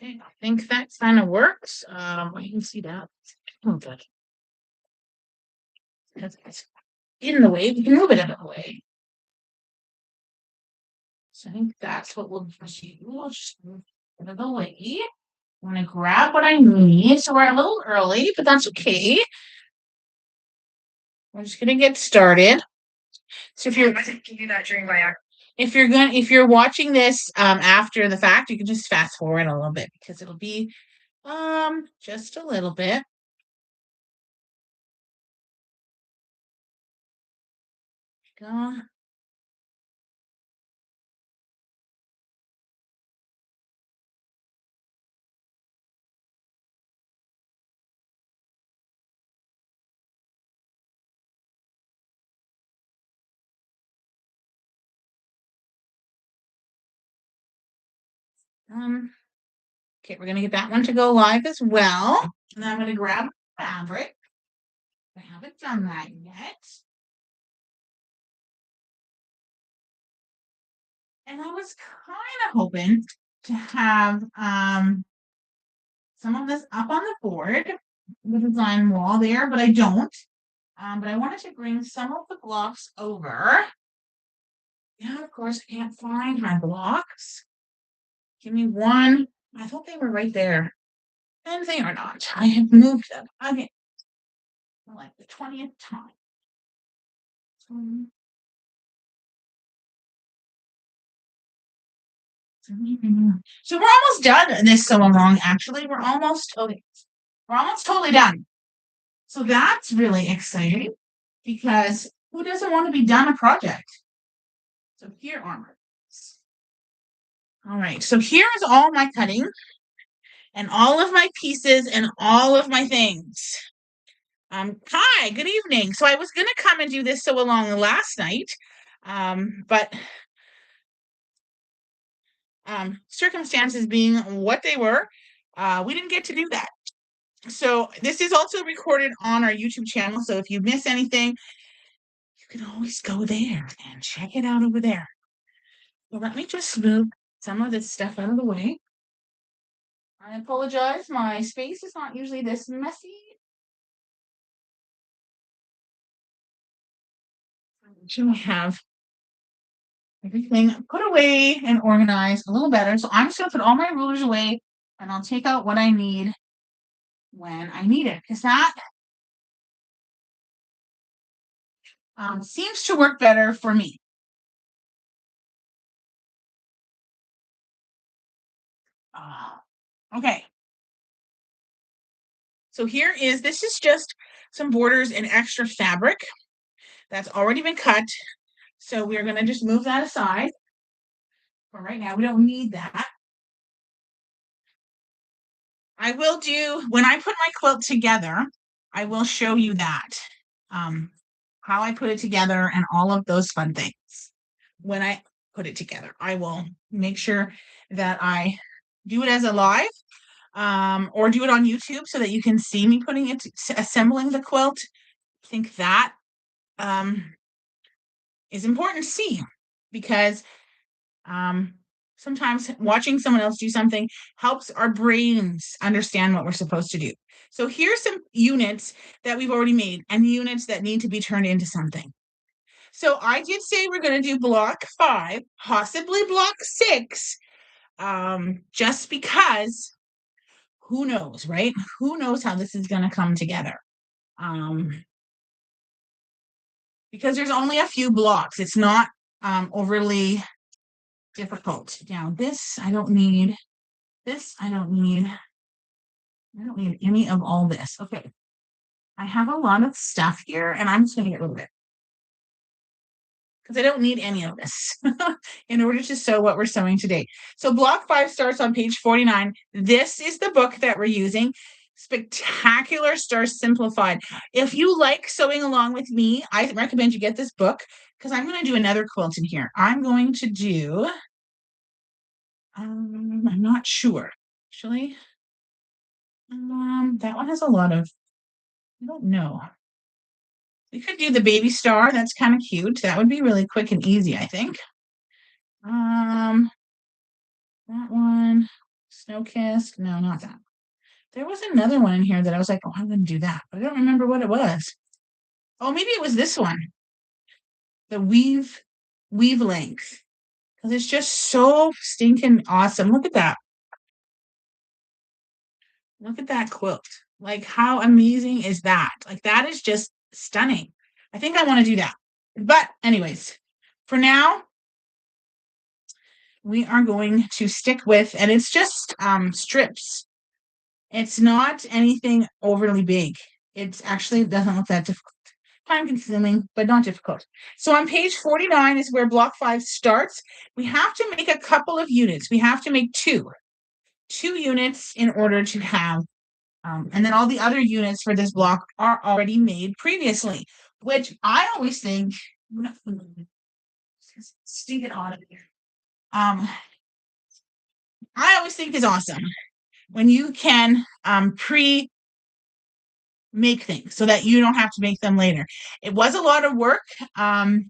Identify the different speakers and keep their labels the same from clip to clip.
Speaker 1: Okay, I think that kind of works. I can see that. Oh, good. It's in the way. We can move it out of the way. So I think that's what we'll do. We'll just move it out of the way. I'm gonna grab what I need. So we're a little early, but that's okay. We're just gonna get started. So
Speaker 2: I think you do that during my
Speaker 1: if you're watching this after the fact, you can just fast forward a little bit because it'll be just a little bit. Go. Okay, we're gonna get that one to go live as well. And then I'm gonna grab fabric. I haven't done that yet. And I was kind of hoping to have some of this up on the board, the design wall there, but I don't. But I wanted to bring some of the blocks over. Yeah, of course, I can't find my blocks. Give me one. I thought they were right there. And they are not. I have moved them again. For like the 20th time. So we're almost done this so long, actually. We're almost totally done. So that's really exciting because who doesn't want to be done a project? So here are. All right, so here is all my cutting and all of my pieces and all of my things. Hi, good evening. So I was gonna come and do this so along last night, but circumstances being what they were, we didn't get to do that. So this is also recorded on our YouTube channel. So if you miss anything, you can always go there and check it out over there. Well, let me just move some of this stuff out of the way. I apologize. My space is not usually this messy. I have everything put away and organized a little better. So I'm just going to put all my rulers away and I'll take out what I need when I need it because that seems to work better for me. Okay. So this is just some borders and extra fabric that's already been cut. So we're going to just move that aside. For right now, we don't need that. I will do, when I put my quilt together, I will show you that. How I put it together and all of those fun things. When I put it together, I will make sure that I do it as a live or do it on YouTube so that you can see me assembling the quilt. I think that is important to see because sometimes watching someone else do something helps our brains understand what we're supposed to do. So here's some units that we've already made and units that need to be turned into something. So I did say we're going to do block 5, possibly block 6, just because who knows, right? Who knows how this is going to come together? Because there's only a few blocks. It's not overly difficult. Now this, I don't need. This, I don't need. I don't need any of all this. Okay. I have a lot of stuff here and I'm just going to get rid of it. Because I don't need any of this in order to sew what we're sewing today. So block 5 starts on page 49. This is the book that we're using. Spectacular Stars Simplified. If you like sewing along with me, I recommend you get this book because I'm going to do another quilt in here. I'm going to do, I'm not sure. Actually, that one has a lot of, I don't know. We could do the baby star. That's kind of cute. That would be really quick and easy, I think. That one. Snow Kiss. No, not that. There was another one in here that I was like, oh, I'm going to do that. But I don't remember what it was. Oh, maybe it was this one. The weave length. Because it's just so stinking awesome. Look at that. Look at that quilt. Like, how amazing is that? Like, that is just stunning. I think I want to do that. But anyways, for now, we are going to stick with, and it's just strips. It's not anything overly big. It actually doesn't look that difficult. Time consuming, but not difficult. So on page 49 is where block 5 starts. We have to make a couple of units. We have to make two units in order to have, and then all the other units for this block are already made previously, which I always think, stick it on here. I always think is awesome when you can pre make things so that you don't have to make them later. It was a lot of work in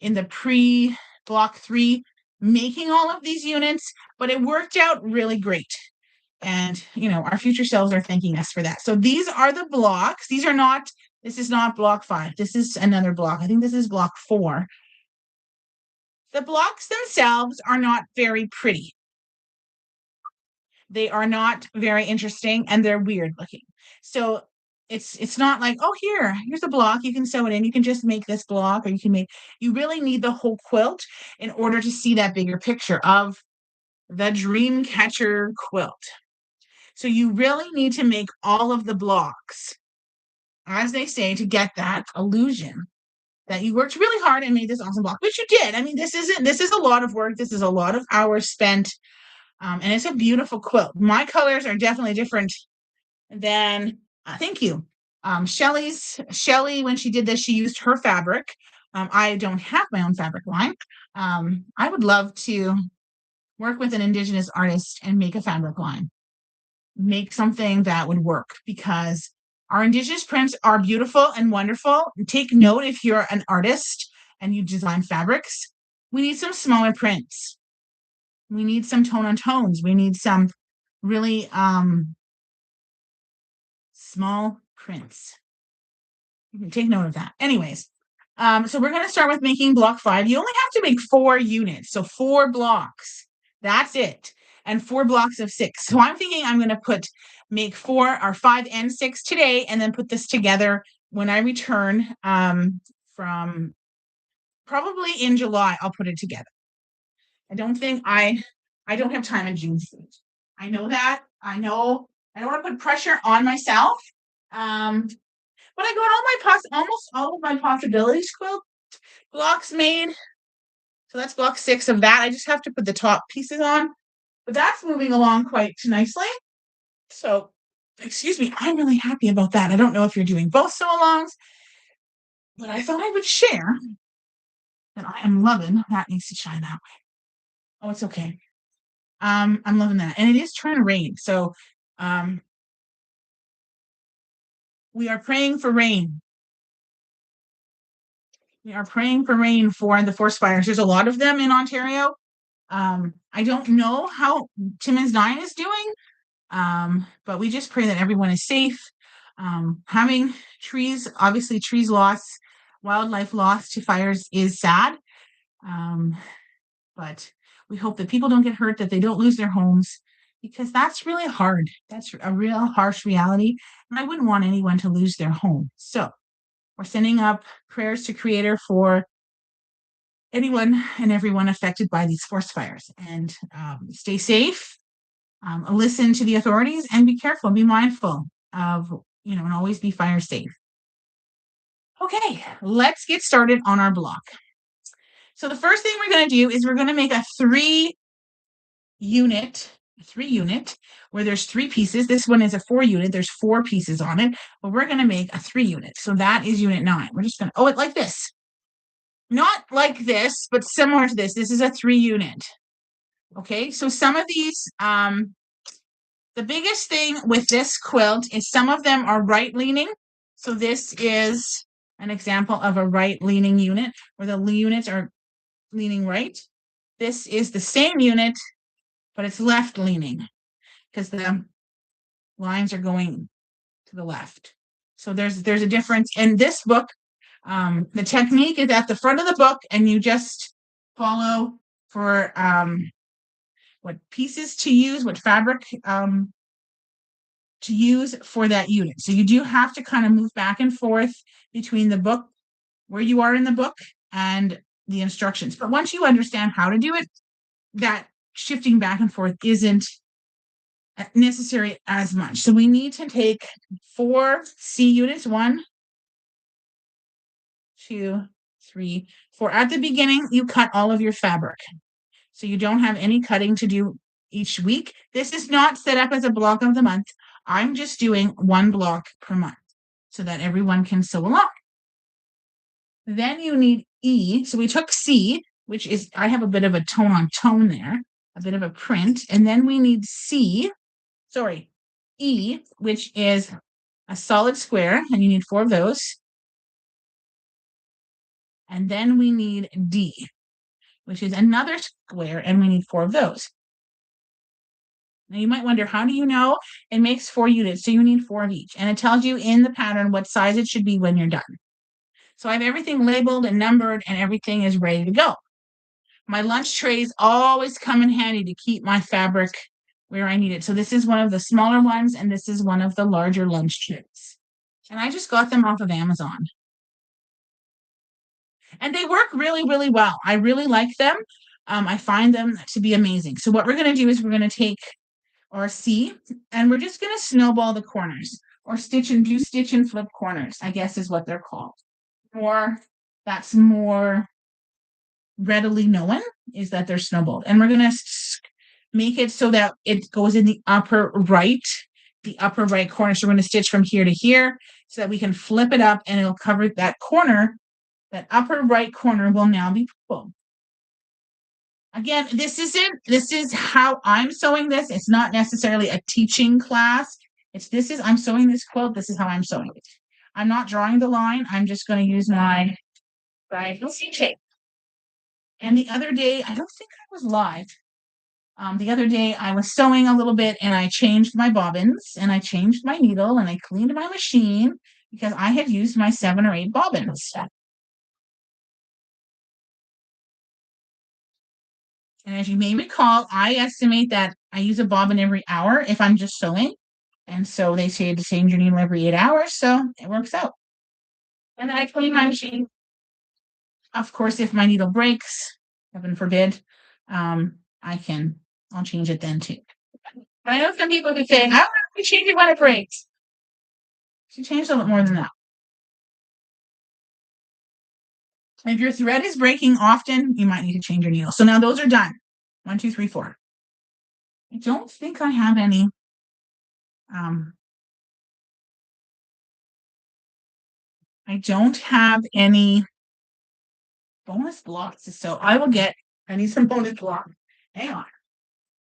Speaker 1: the pre block 3 making all of these units, but it worked out really great. And our future selves are thanking us for that. So these are the blocks. This is not block 5. This is another block. I think this is block 4. The blocks themselves are not very pretty. They are not very interesting, and they're weird looking. So it's not like, oh, here's a block, you can sew it in. You can just make this block, or you really need the whole quilt in order to see that bigger picture of the dream catcher quilt. So you really need to make all of the blocks, as they say, to get that illusion that you worked really hard and made this awesome block, which you did. I mean, this is a lot of work. This is a lot of hours spent. And it's a beautiful quilt. My colors are definitely different than, thank you. Shelly, when she did this, she used her fabric. I don't have my own fabric line. I would love to work with an Indigenous artist and make a fabric line, make something that would work, because our Indigenous prints are beautiful and wonderful. Take note, if you're an artist and you design fabrics, we need some smaller prints. We need some tone on tones. We need some really small prints. You can take note of that. Anyways, so we're going to start with making block 5. You only have to make 4 units, so 4 blocks. That's it, and 4 blocks of 6. So I'm thinking I'm going to make 4 or 5 and 6 today, and then put this together when I return from probably in July. I'll put it together. I don't have time in June. I know that. I know I don't want to put pressure on myself. But I got almost all of my possibilities quilt blocks made. So that's block 6 of that. I just have to put the top pieces on. But that's moving along quite nicely. So, excuse me, I'm really happy about that. I don't know if you're doing both sew-alongs, but I thought I would share that I am loving that needs to shine that way. Oh, it's okay. I'm loving that. And it is trying to rain. So we are praying for rain. We are praying for rain for the forest fires. There's a lot of them in Ontario. I don't know how Timmins 9 is doing, but we just pray that everyone is safe. Having obviously trees lost, wildlife lost to fires is sad. But we hope that people don't get hurt, that they don't lose their homes, because that's really hard. That's a real harsh reality. And I wouldn't want anyone to lose their home. So we're sending up prayers to Creator for anyone and everyone affected by these forest fires. And stay safe, listen to the authorities, and be careful, be mindful of, and always be fire safe. Okay, let's get started on our block. So the first thing we're going to do is we're going to make a 3 unit where there's 3 pieces. This one is a 4 unit. There's 4 pieces on it, but we're going to make a 3 unit. So that is unit 9. We're just going to, it like this. Not like this, but similar to this. This is a 3 unit. Okay, so some of these, the biggest thing with this quilt is some of them are right leaning. So this is an example of a right leaning unit where the units are leaning right. This is the same unit, but it's left leaning because the lines are going to the left. So there's a difference in this book. The technique is at the front of the book, and you just follow for what pieces to use, what fabric to use for that unit. So you do have to kind of move back and forth between the book, where you are in the book, and the instructions. But once you understand how to do it, that shifting back and forth isn't necessary as much. So we need to take 4 C units, 1, 2, 3, 4. At the beginning, you cut all of your fabric. So you don't have any cutting to do each week. This is not set up as a block of the month. I'm just doing 1 block per month so that everyone can sew along. Then you need E. So we took C, which is, I have a bit of a tone on tone there, a bit of a print. And then we need E, which is a solid square, and you need 4 of those. And then we need D, which is another square, and we need 4 of those. Now you might wonder, how do you know? It makes 4 units, so you need 4 of each. And it tells you in the pattern what size it should be when you're done. So I have everything labeled and numbered, and everything is ready to go. My lunch trays always come in handy to keep my fabric where I need it. So this is one of the smaller ones, and this is one of the larger lunch trays. And I just got them off of Amazon. And they work really, really well. I really like them. I find them to be amazing. So what we're going to do is we're going to take our C, and we're just going to snowball the corners, or stitch and flip corners, I guess is what they're called. Or that's more readily known, is that they're snowballed. And we're going to make it so that it goes in the upper right corner. So we're going to stitch from here to here so that we can flip it up, and it'll cover that corner. That upper right corner will now be full. Again, this is how I'm sewing this. It's not necessarily a teaching class. I'm sewing this quilt. This is how I'm sewing it. I'm not drawing the line. I'm just going to use my C tape. And the other day, I don't think I was live. The other day I was sewing a little bit, and I changed my bobbins, and I changed my needle, and I cleaned my machine because I had used my 7 or 8 bobbins. And as you may recall, I estimate that I use a bobbin every hour if I'm just sewing. And so they say to change your needle every 8 hours, so it works out. And then I clean my machine. Of course, if my needle breaks, heaven forbid, I'll change it then too. But I know some people who say, I don't know if we change it when it breaks. She changed a little more than that. If your thread is breaking often, you might need to change your needle. So now those are done. 1, 2, 3, 4. I don't think I have any. I don't have any bonus blocks to sew. I need some bonus blocks. Hang on.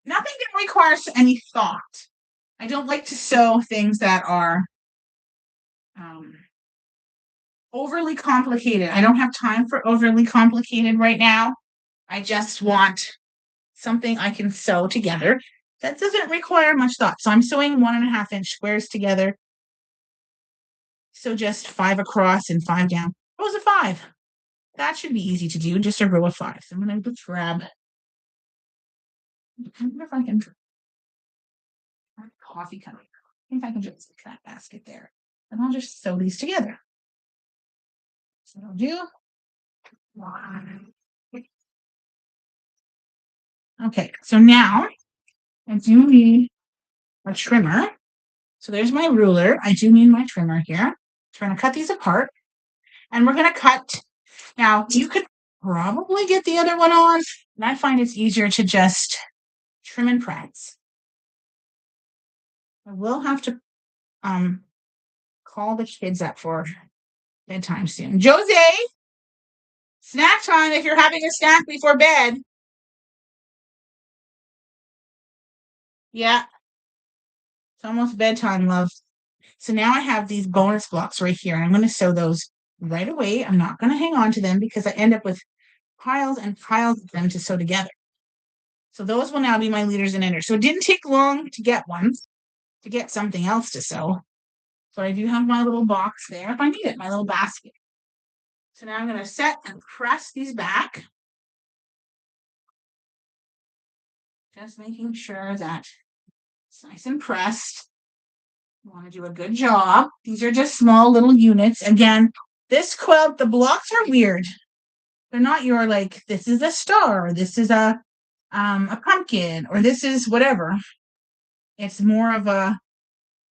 Speaker 1: Nothing that requires any thought. I don't like to sew things that are overly complicated. I don't have time for overly complicated right now. I just want something I can sew together that doesn't require much thought. So I'm sewing 1.5 inch squares together. So just 5 across and 5 down. Rows of 5. That should be easy to do, just a row of 5. So I'm going to grab. I wonder if I can coffee cup. I think I can just stick that basket there. And I'll just sew these together. So I'll do. Okay, so now I do need a trimmer. So there's my ruler. I do need my trimmer here. I'm trying to cut these apart. And we're going to cut. Now, you could probably get the other one on. And I find it's easier to just trim and press. I will have to call the kids up for bedtime soon. Jose, snack time if you're having a snack before bed. Yeah. It's almost bedtime, love. So now I have these bonus blocks right here, and I'm going to sew those right away. I'm not going to hang on to them because I end up with piles and piles of them to sew together. So those will now be my leaders and enders. So it didn't take long to get one, to get something else to sew. So I do have my little box there if I need it, my little basket. So now I'm going to set and press these back. Just making sure that it's nice and pressed. You want to do a good job. These are just small little units. Again, this quilt, the blocks are weird. They're not your like, this is a star, or this is a pumpkin, or this is whatever. It's more of a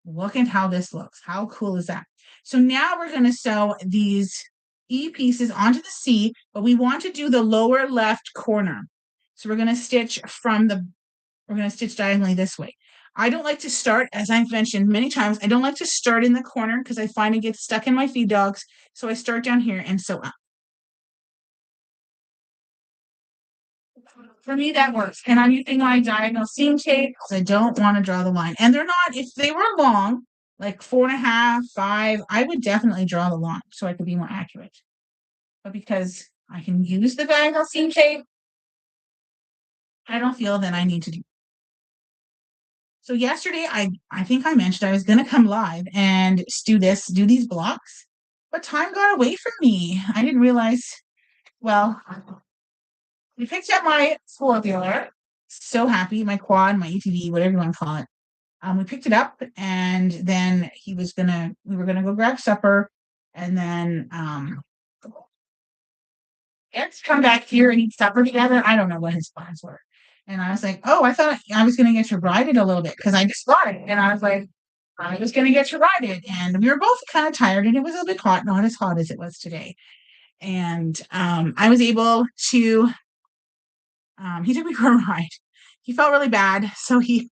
Speaker 1: look at how this looks. How cool is that? So now we're going to sew these E pieces onto the C, but we want to do the lower left corner. So we're going to stitch we're going to stitch diagonally this way. I don't like to start, as I've mentioned many times, I don't like to start in the corner because I find it gets stuck in my feed dogs. So I start down here and sew up. For me, that works. And I'm using my diagonal seam tape because I don't want to draw the line. And they're not, if they were long, like 4.5, 5, I would definitely draw the line so I could be more accurate. But because I can use the diagonal seam tape, I don't feel that I need to do. So yesterday, I think I mentioned I was going to come live and do these blocks, but time got away from me. I didn't realize, well, we picked up my 4-wheeler. So happy, my quad, my ATV, whatever you want to call it. We picked it up and then we were gonna go grab supper and then Eric's come back here and eat supper together. I don't know what his plans were. And I was like, oh, I thought I was gonna get you rideed a little bit because I just got it. And I was like, I was gonna get you rideed. And we were both kind of tired and it was a little bit hot, not as hot as it was today. And I was able to he took me for a ride. He felt really bad, so he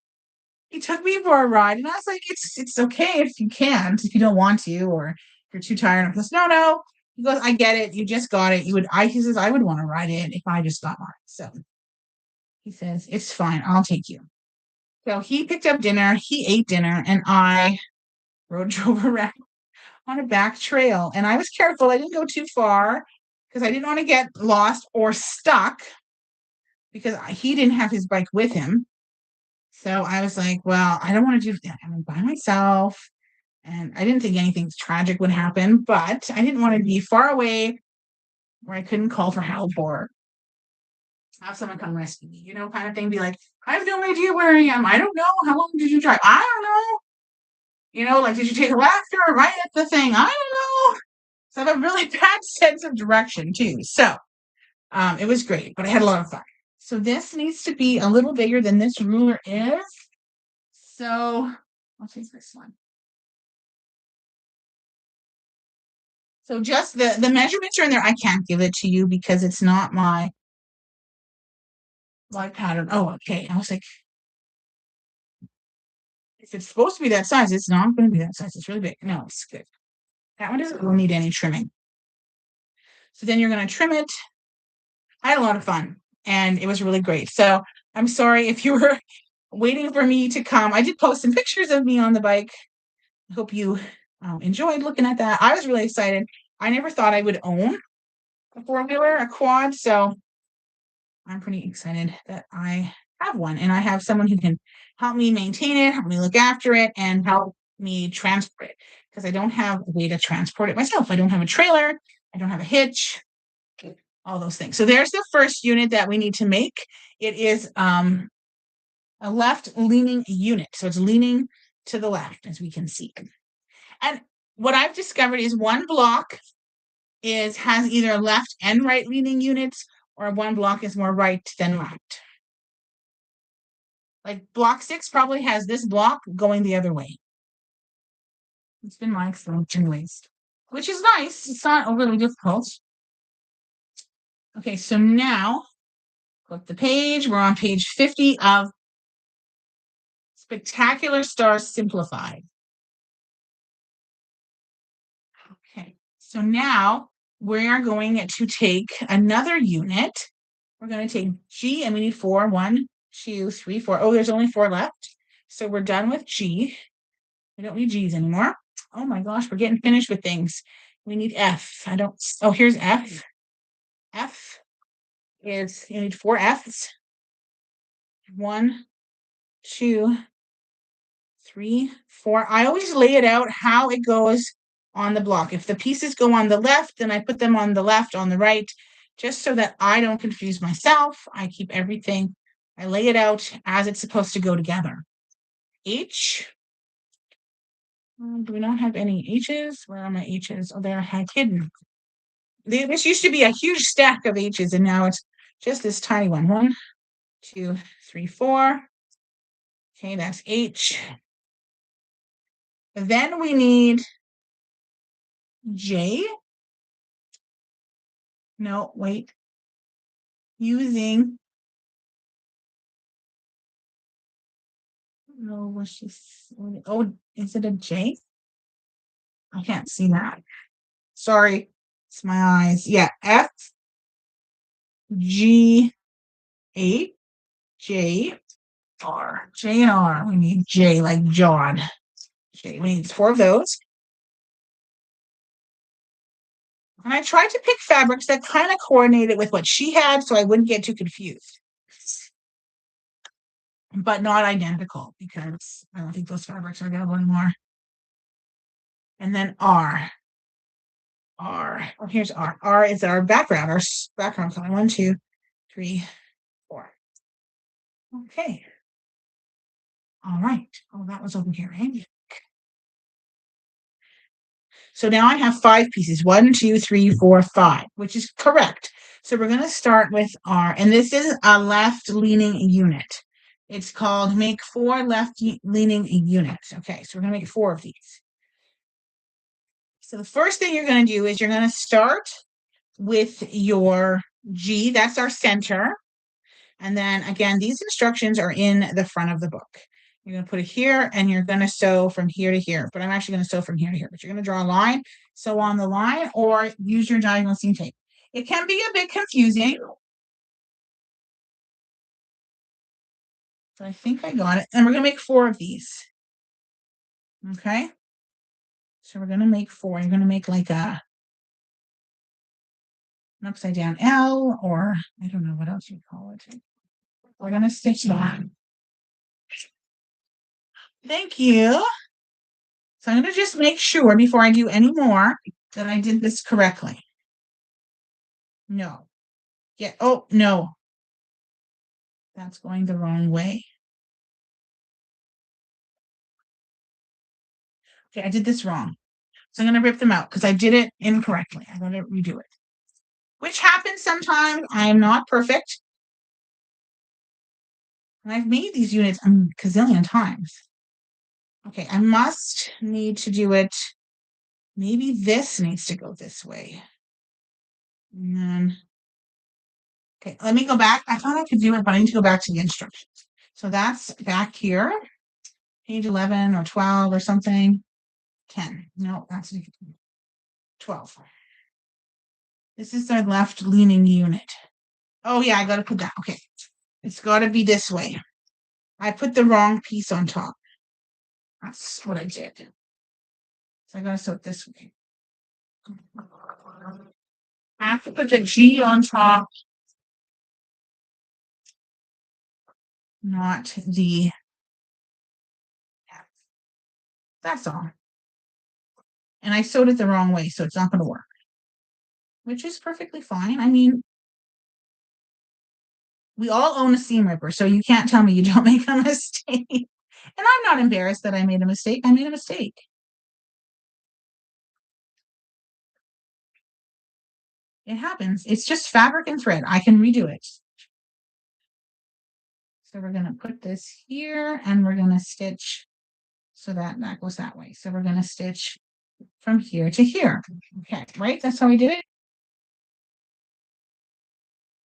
Speaker 1: took me for a ride, and I was like, "It's okay if you can't, if you don't want to, or if you're too tired." He goes, "No, no." He goes, "I get it. You just got it. He says, I would want to ride it if I just got mine." So he says, "It's fine. I'll take you." So he picked up dinner. He ate dinner, and I drove around on a back trail. And I was careful. I didn't go too far because I didn't want to get lost or stuck because he didn't have his bike with him. So I was like, well, I don't want to do that. I'm by myself. And I didn't think anything tragic would happen, but I didn't want to be far away where I couldn't call for help or have someone come rescue me, kind of thing. Be like, I have no idea where I am. I don't know. How long did you drive? I don't know. Like, did you take a left or right at the thing? I don't know. So I have a really bad sense of direction too. So it was great, but I had a lot of fun. So this needs to be a little bigger than this ruler is. So I'll take this one. So just the measurements are in there. I can't give it to you because it's not my pattern. Oh, okay. I was like, if it's supposed to be that size, it's not going to be that size. It's really big. No, it's good. That one doesn't need any trimming. So then you're going to trim it. I had a lot of fun and it was really great. So I'm sorry if you were waiting for me to come. I did post some pictures of me on the bike. I hope you enjoyed looking at that. I was really excited. I never thought I would own a 4-wheeler, a quad. So I'm pretty excited that I have one and I have someone who can help me maintain it, help me look after it, and help me transport it because I don't have a way to transport it myself. I don't have a trailer. I don't have a hitch, all those things. So there's the first unit that we need to make. It is a left leaning unit. So it's leaning to the left, as we can see. And what I've discovered is one block has either left and right leaning units, or one block is more right than left. Like block 6 probably has this block going the other way. It's been my experience anyways, which is nice. It's not overly difficult. Okay, so now flip the page. We're on page 50 of Spectacular Stars Simplified. Okay, so now we are going to take another unit. We're going to take G and we need 4. 1, 2, 3, 4. Oh, there's only 4 left. So we're done with G. We don't need G's anymore. Oh my gosh, we're getting finished with things. We need F. Here's F. F is, you need 4 F's. 1, 2, 3, 4. I always lay it out how it goes on the block. If the pieces go on the left, then I put them on the left, on the right, just so that I don't confuse myself. I keep everything, I lay it out as it's supposed to go together. H. Do we not have any H's? Where are my H's? Oh, they're hidden. This used to be a huge stack of H's, and now it's just this tiny one. 1, 2, 3, 4. Okay, that's H. Then we need J. No, wait. Using. No, what's this? Oh, is it a J? I can't see that. Sorry, it's my eyes. Yeah, F, G, H, J, R. J and R. We need J like John. J. We need 4 of those. And I tried to pick fabrics that kind of coordinated with what she had so I wouldn't get too confused. But not identical, because I don't think those fabrics are available anymore. And then R. R. Oh, here's R. R is our background, background color. 1, 2, 3, 4. Okay. All right. Oh, that was over here, right? So now I have 5 pieces. 1, 2, 3, 4, 5, which is correct. So we're going to start with R, and this is a left leaning unit. It's called make 4 left leaning units. Okay, so we're going to make 4 of these. So the first thing you're going to do is you're going to start with your G. That's our center. And then again, these instructions are in the front of the book. You're going to put it here, and you're going to sew from here to here. But I'm actually going to sew from here to here. But you're going to draw a line, sew on the line, or use your diagonal seam tape. It can be a bit confusing. So I think I got it. And we're going to make 4 of these. Okay. So we're going to make 4. You're going to make like an upside down L, or I don't know what else you call it. We're going to stitch that. Thank you. So I'm going to just make sure before I do any more that I did this correctly. No. Yeah. Oh, no. That's going the wrong way. Okay, I did this wrong. So I'm going to rip them out because I did it incorrectly. I'm going to redo it, which happens sometimes. I am not perfect. And I've made these units a gazillion times. Okay, I must need to do it. Maybe this needs to go this way. And then, okay, let me go back. I thought I could do it, but I need to go back to the instructions. So that's back here, page 11 or 12 or something. 10. No, that's 12. This is our left leaning unit. Oh, yeah, I got to put that. Okay, it's got to be this way. I put the wrong piece on top. That's what I did. So I got to sew it this way. I have to put the G on top, not the F. That's all. And I sewed it the wrong way, so it's not going to work, which is perfectly fine. I mean, we all own a seam ripper, so you can't tell me you don't make a mistake. And I'm not embarrassed that I made a mistake. I made a mistake. It happens. It's just fabric and thread. I can redo it. So we're going to put this here, and we're going to stitch so that goes that way. So we're going to stitch from here to here. Okay, right? That's how we did it.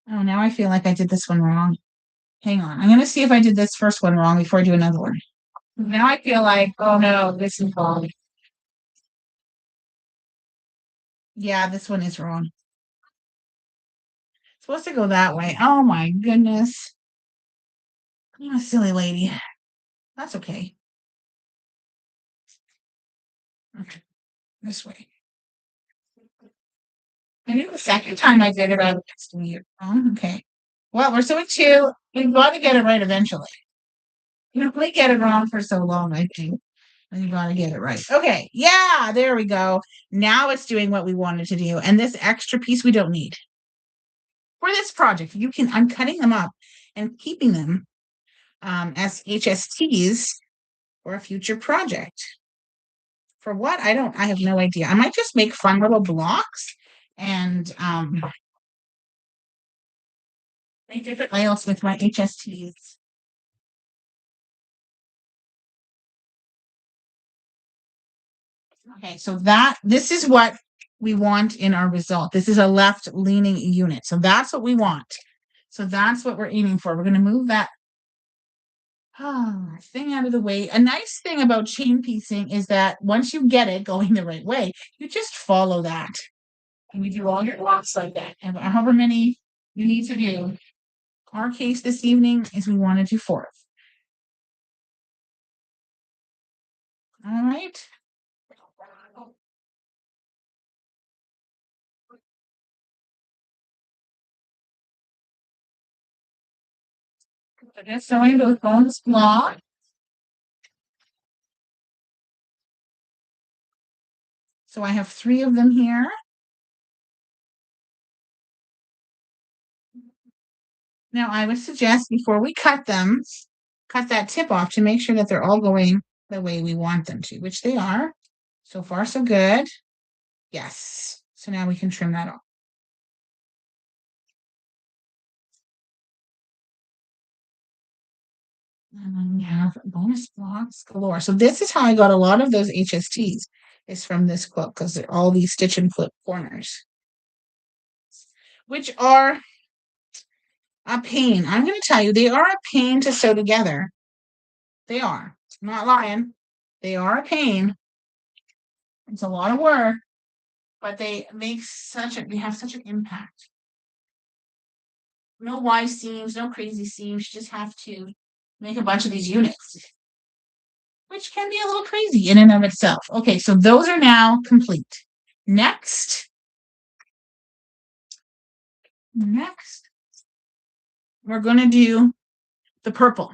Speaker 1: Oh, now I feel like I did this one wrong. Hang on. I'm going to see if I did this first one wrong before I do another one. Now I feel like, oh no, this is wrong. Yeah, this one is wrong. It's supposed to go that way. Oh my goodness. I'm a silly lady. That's okay. Okay, this way. I knew the second time I did it, I was texting you. Oh, okay. Well, we're doing two. We've got to get it right eventually. You know, we get it wrong for so long, I think. And you got to get it right. Okay. Yeah, there we go. Now it's doing what we wanted to do. And this extra piece we don't need. For this project, I'm cutting them up and keeping them as HSTs for a future project. For what? I have no idea. I might just make fun little blocks and make different layouts with my HSTs. Okay, so this is what we want in our result. This is a left leaning unit. So that's what we want. So that's what we're aiming for. We're going to move that thing out of the way. A nice thing about chain piecing is that once you get it going the right way, you just follow that. And you do all your blocks like that. And however many you need to do. Our case this evening is we want to do 4. All right. So just sewing those bonus blocks. So I have 3 of them here. Now I would suggest before we cut them, cut that tip off to make sure that they're all going the way we want them to, which they are. So far, so good. Yes. So now we can trim that off. And then we have bonus blocks galore. So this is how I got a lot of those HSTs is from this quilt because they're all these stitch and flip corners, which are a pain. I'm going to tell you, they are a pain to sew together. They are. I'm not lying. They are a pain. It's a lot of work, but they have such an impact. No wide seams, no crazy seams. You just have to make a bunch of these units, which can be a little crazy in and of itself. Okay, so those are now complete. Next, we're going to do the purple.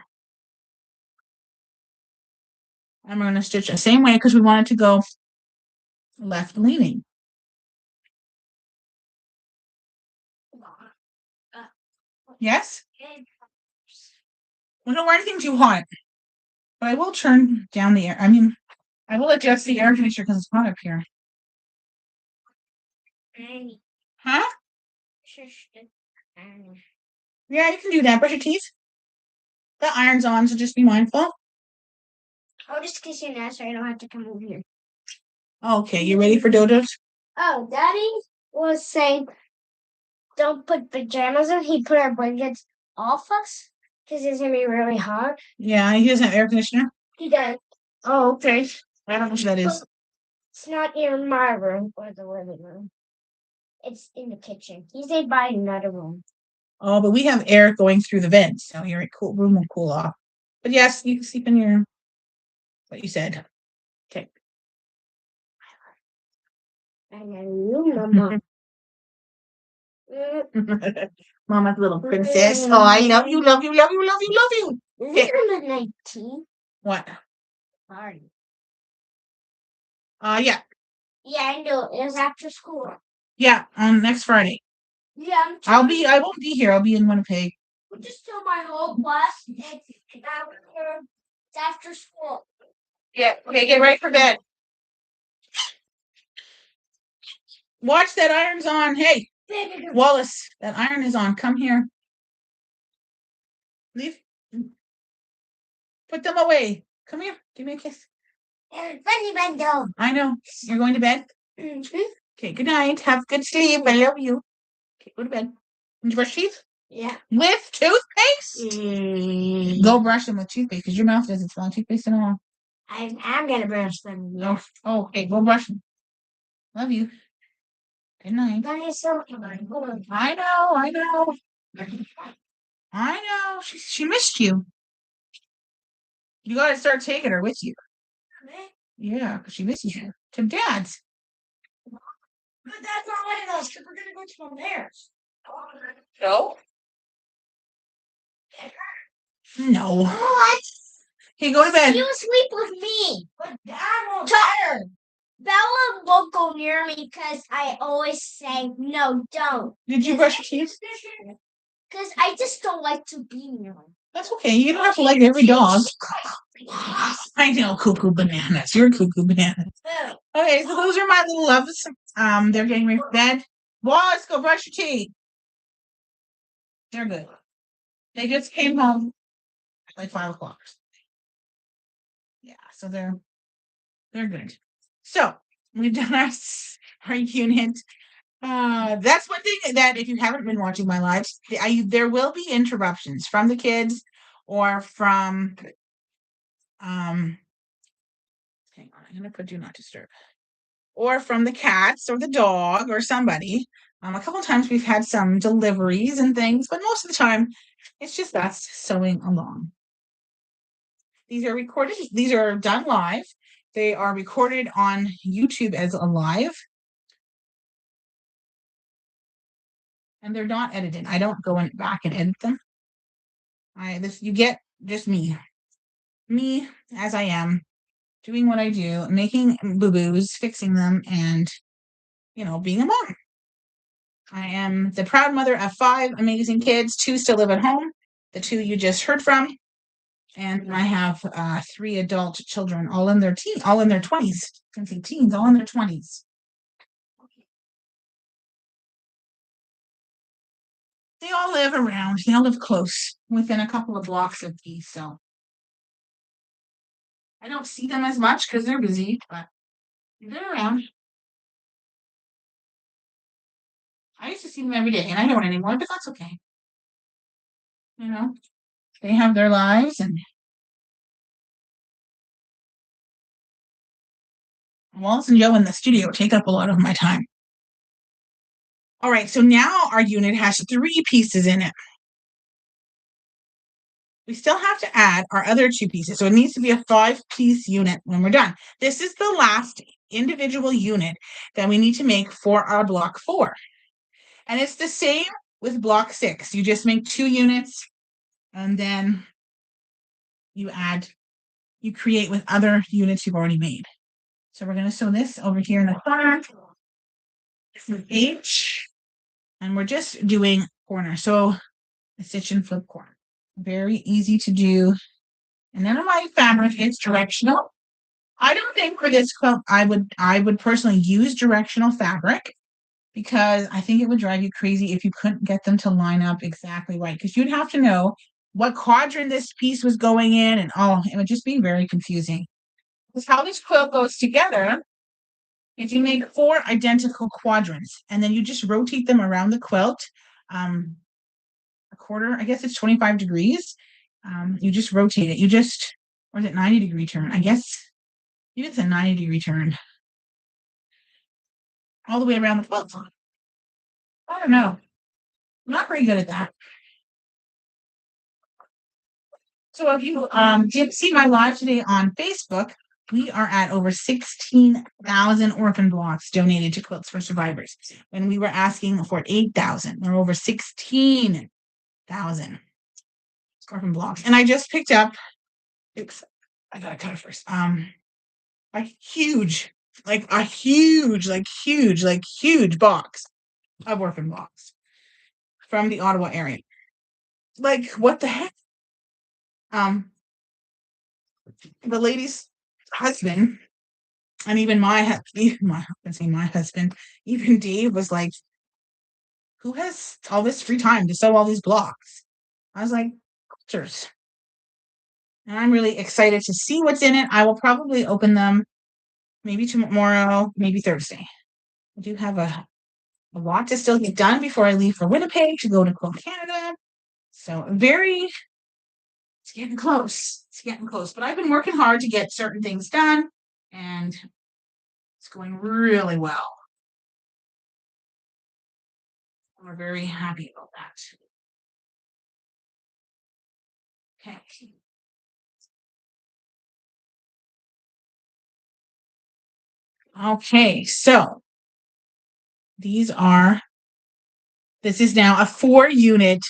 Speaker 1: And we're going to stitch the same way because we want it to go left leaning. Yes? We don't want anything too hot. But I will turn down the air. I mean, I will adjust the air conditioner because it's hot up here. Huh? Yeah, you can do that. Brush your teeth. The iron's on, so just be mindful.
Speaker 2: I'll just kiss you now so I don't have to come over here.
Speaker 1: Okay, you ready for dodos?
Speaker 2: Oh, Daddy was saying don't put pajamas on. He put our blankets off us because it's going to be really hot.
Speaker 1: Yeah, he doesn't have air conditioner.
Speaker 2: He does.
Speaker 1: Oh, okay. I don't know what that is.
Speaker 2: It's not in my room or the living room. It's in the kitchen. He's by another room.
Speaker 1: Oh, but we have air going through the vents, so your room will cool off. But yes, you can sleep in your what you said. Okay.
Speaker 2: I know you, Mama.
Speaker 1: Mama's little princess. Oh, I love you, love you, love you, love you, love you.
Speaker 2: Okay. Is it 19?
Speaker 1: What?
Speaker 2: Party.
Speaker 1: Yeah.
Speaker 2: Yeah, I know. It was after school.
Speaker 1: Yeah, on next Friday.
Speaker 2: Yeah,
Speaker 1: I won't be here. I'll be in Winnipeg.
Speaker 2: We'll just tell my whole class it's after school.
Speaker 1: Yeah, okay, get ready for bed. Watch that iron's on. Hey, Wallace, that iron is on. Come here. Leave. Put them away. Come here. Give me a kiss. I know. You're going to bed?
Speaker 2: Mm-hmm.
Speaker 1: Okay, good night. Have good sleep. I love you. Okay, go to bed. Did you brush teeth?
Speaker 2: Yeah.
Speaker 1: With toothpaste? Go brush them with toothpaste because your mouth doesn't smell toothpaste at all.
Speaker 2: I'm going to brush them. Yeah.
Speaker 1: Oh, okay. Go brush them. Love you. Good night. I know. I know. She missed you. You got to start taking her with you. Yeah, because she misses you. To Dad's.
Speaker 2: But that's not one of those because we're going to go to my parents.
Speaker 1: No. No.
Speaker 2: What?
Speaker 1: Okay, go to bed.
Speaker 2: You sleep with me.
Speaker 1: But Dad won't let her.
Speaker 2: Bella won't go near me because I always say, no, don't.
Speaker 1: Did you brush your teeth?
Speaker 2: Because I just don't like to be near him.
Speaker 1: That's okay. You don't have to like every dog. I know, cuckoo bananas. You're cuckoo bananas. Okay, so those are my little loves. They're getting ready for bed. Boss, go brush your teeth. They're good. They just came home at like 5 o'clock. Yeah, so they're good. So we've done our unit. That's one thing that if you haven't been watching my lives, there will be interruptions from the kids or from hang on, I'm gonna put do not disturb. Or from the cats or the dog or somebody. A couple times we've had some deliveries and things, but most of the time it's just us sewing along. These are recorded, these are done live. They are recorded on YouTube as a live. And they're not edited. I don't go back and edit them. You get just me as I am, doing what I do, making boo-boos, fixing them, and being a mom. I am the proud mother of 5 amazing kids. 2 still live at home, the 2 you just heard from, and I have 3 adult children, all in their 20s. I can say teens, all in their 20s. They all live around. They all live close, within a couple of blocks of me. So I don't see them as much because they're busy, but they're around. I used to see them every day, and I don't anymore, but that's okay. They have their lives, and Wallace and Joe in the studio take up a lot of my time. All right, so now our unit has 3 pieces in it. We still have to add our other 2 pieces, so it needs to be a 5-piece unit when we're done. This is the last individual unit that we need to make for our block 4. And it's the same with block 6. You just make 2 units, and then you create with other units you've already made. So we're going to sew this over here in the corner. This is H, and we're just doing corner. So a stitch and flip corner. Very easy to do. And then on my fabric, it's directional. I don't think for this quilt I would personally use directional fabric because I think it would drive you crazy if you couldn't get them to line up exactly right. Because you'd have to know what quadrant this piece was going in, and it would just be very confusing. Because how this quilt goes together is you make 4 identical quadrants, and then you just rotate them around the quilt. A quarter, I guess it's 25 degrees. You just rotate it. Or is it 90-degree turn? I guess it's a 90-degree turn. All the way around the quilt. I don't know. I'm not very good at that. So if you did see my live today on Facebook, we are at over 16,000 orphan blocks donated to Quilts for Survivors. When we were asking for 8,000, we're over 16,000 orphan blocks. And I just picked up, oops, I gotta cut it first. A huge box of orphan blocks from the Ottawa area. Like, what the heck? The lady's husband, and even my husband, even Dave was like, who has all this free time to sew all these blocks? I was like, cultures. And I'm really excited to see what's in it. I will probably open them maybe tomorrow, maybe Thursday. I do have a lot to still get done before I leave for Winnipeg to go to Quilt Canada. So it's getting close. It's getting close. But I've been working hard to get certain things done, and it's going really well. We're very happy about that. Okay. Okay, so this is now a 4-unit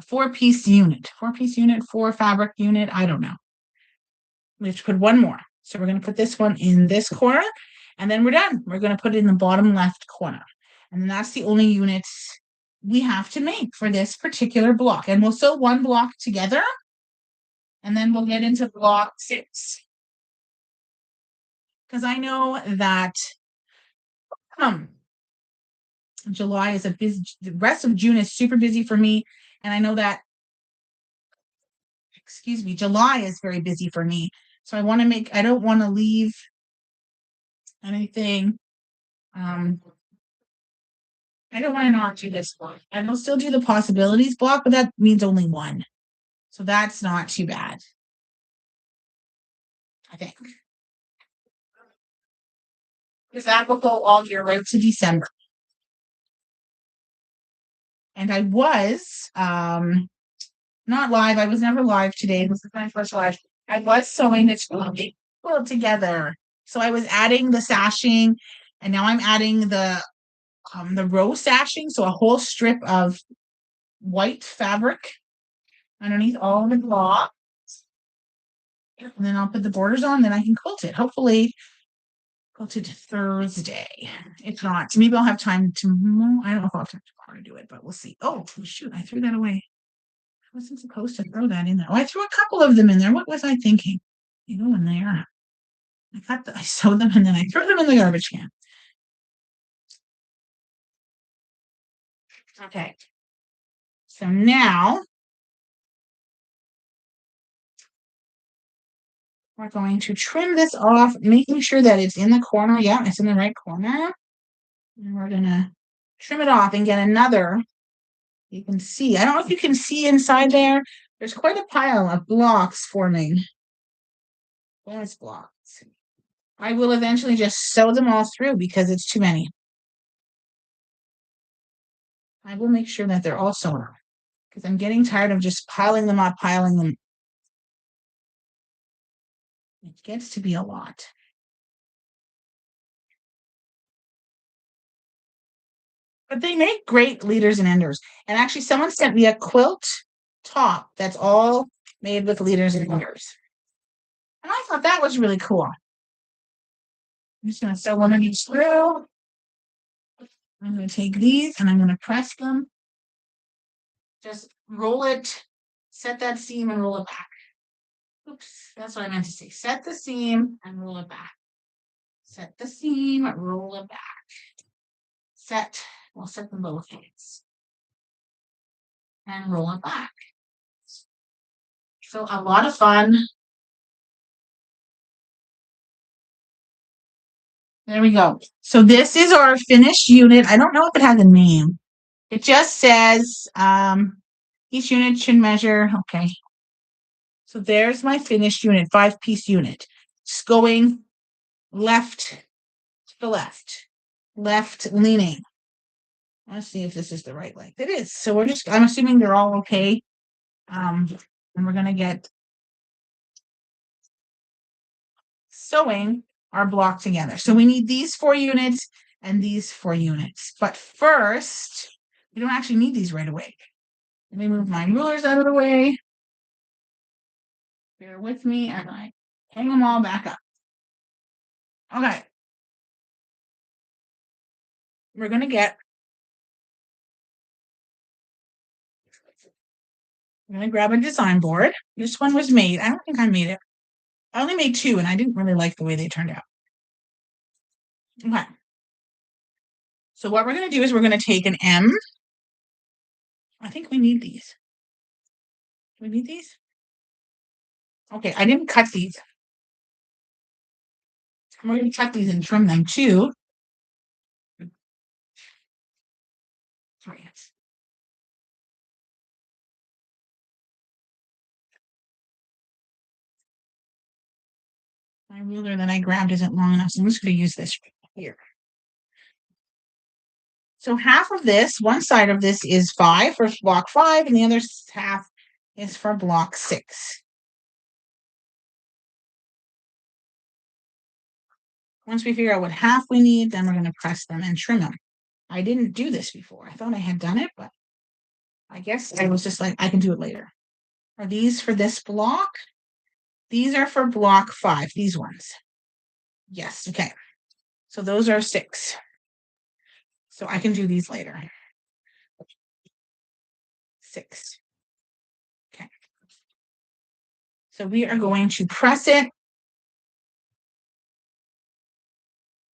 Speaker 1: a 4-piece unit, 4 fabric unit. I don't know. We have to put one more. So we're going to put this one in this corner and then we're done. We're going to put it in the bottom left corner. And then that's the only units we have to make for this particular block. And we'll sew one block together and then we'll get into block 6. Because I know that July is a busy, the rest of June is super busy for me. And I know that, excuse me, July is very busy for me. So I want to make, I don't want to leave anything. I don't want to not do this block. I will still do the possibilities block, but that means only one. So that's not too bad, I think. Because that will go all year right to December. And I was not live. I was never live today. This is my first live. I was sewing it all together. So I was adding the sashing, and now I'm adding the row sashing. So a whole strip of white fabric underneath all the blocks. And then I'll put the borders on, then I can quilt it. Hopefully quilt it Thursday. If not, maybe I'll have time tomorrow. I don't know if I'll have time tomorrow to do it, but we'll see. Oh shoot, I threw that away. I wasn't supposed to throw that in there. Oh, I threw a couple of them in there. What was I thinking? You go in there. I sewed them and then I threw them in the garbage can. Okay. So now we're going to trim this off, making sure that it's in the corner. Yeah, it's in the right corner. And we're gonna trim it off and get another. You can see, I don't know if you can see inside there. There's quite a pile of blocks forming. Bonus blocks. I will eventually just sew them all through because it's too many. I will make sure that they're all sewn up because I'm getting tired of just piling them up, piling them. It gets to be a lot. But they make great leaders and enders. And actually, someone sent me a quilt top that's all made with leaders and enders. And I thought that was really cool. I'm just going to sew one of each through. I'm going to take these and I'm going to press them. Just roll it, set that seam and roll it back. Oops, that's what I meant to say. Set the seam and roll it back. Set the seam, roll it back. Set, we'll set them both ways. And roll it back. So a lot of fun. There we go. So this is our finished unit. I don't know if it has a name. It just says each unit should measure. Okay. So there's my finished unit, 5-piece unit. It's going left to the left, left leaning. Let's see if this is the right length. It is. So I'm assuming they're all okay. And we're going to get sewing our block together. So we need these 4 units and these 4 units. But first, we don't actually need these right away. Let me move my rulers out of the way. Bear with me and I hang them all back up. Okay. We're going to get, I'm going to grab a design board. This one was made. I don't think I made it. I only made 2 and I didn't really like the way they turned out. Okay. So what we're going to do is we're going to take an M. I think we need these. Do we need these? Okay, I didn't cut these. We're going to cut these and trim them too. Sorry. My ruler that I grabbed isn't long enough, so I'm just going to use this here. So half of this, one side of this is 5 for block 5, and the other half is for block 6. Once we figure out what half we need, then we're going to press them and trim them. I didn't do this before. I thought I had done it, but I guess I was just like, I can do it later. Are these for this block? These are for block 5, these ones. Yes, okay. So those are 6. So I can do these later. 6. Okay. So we are going to press it.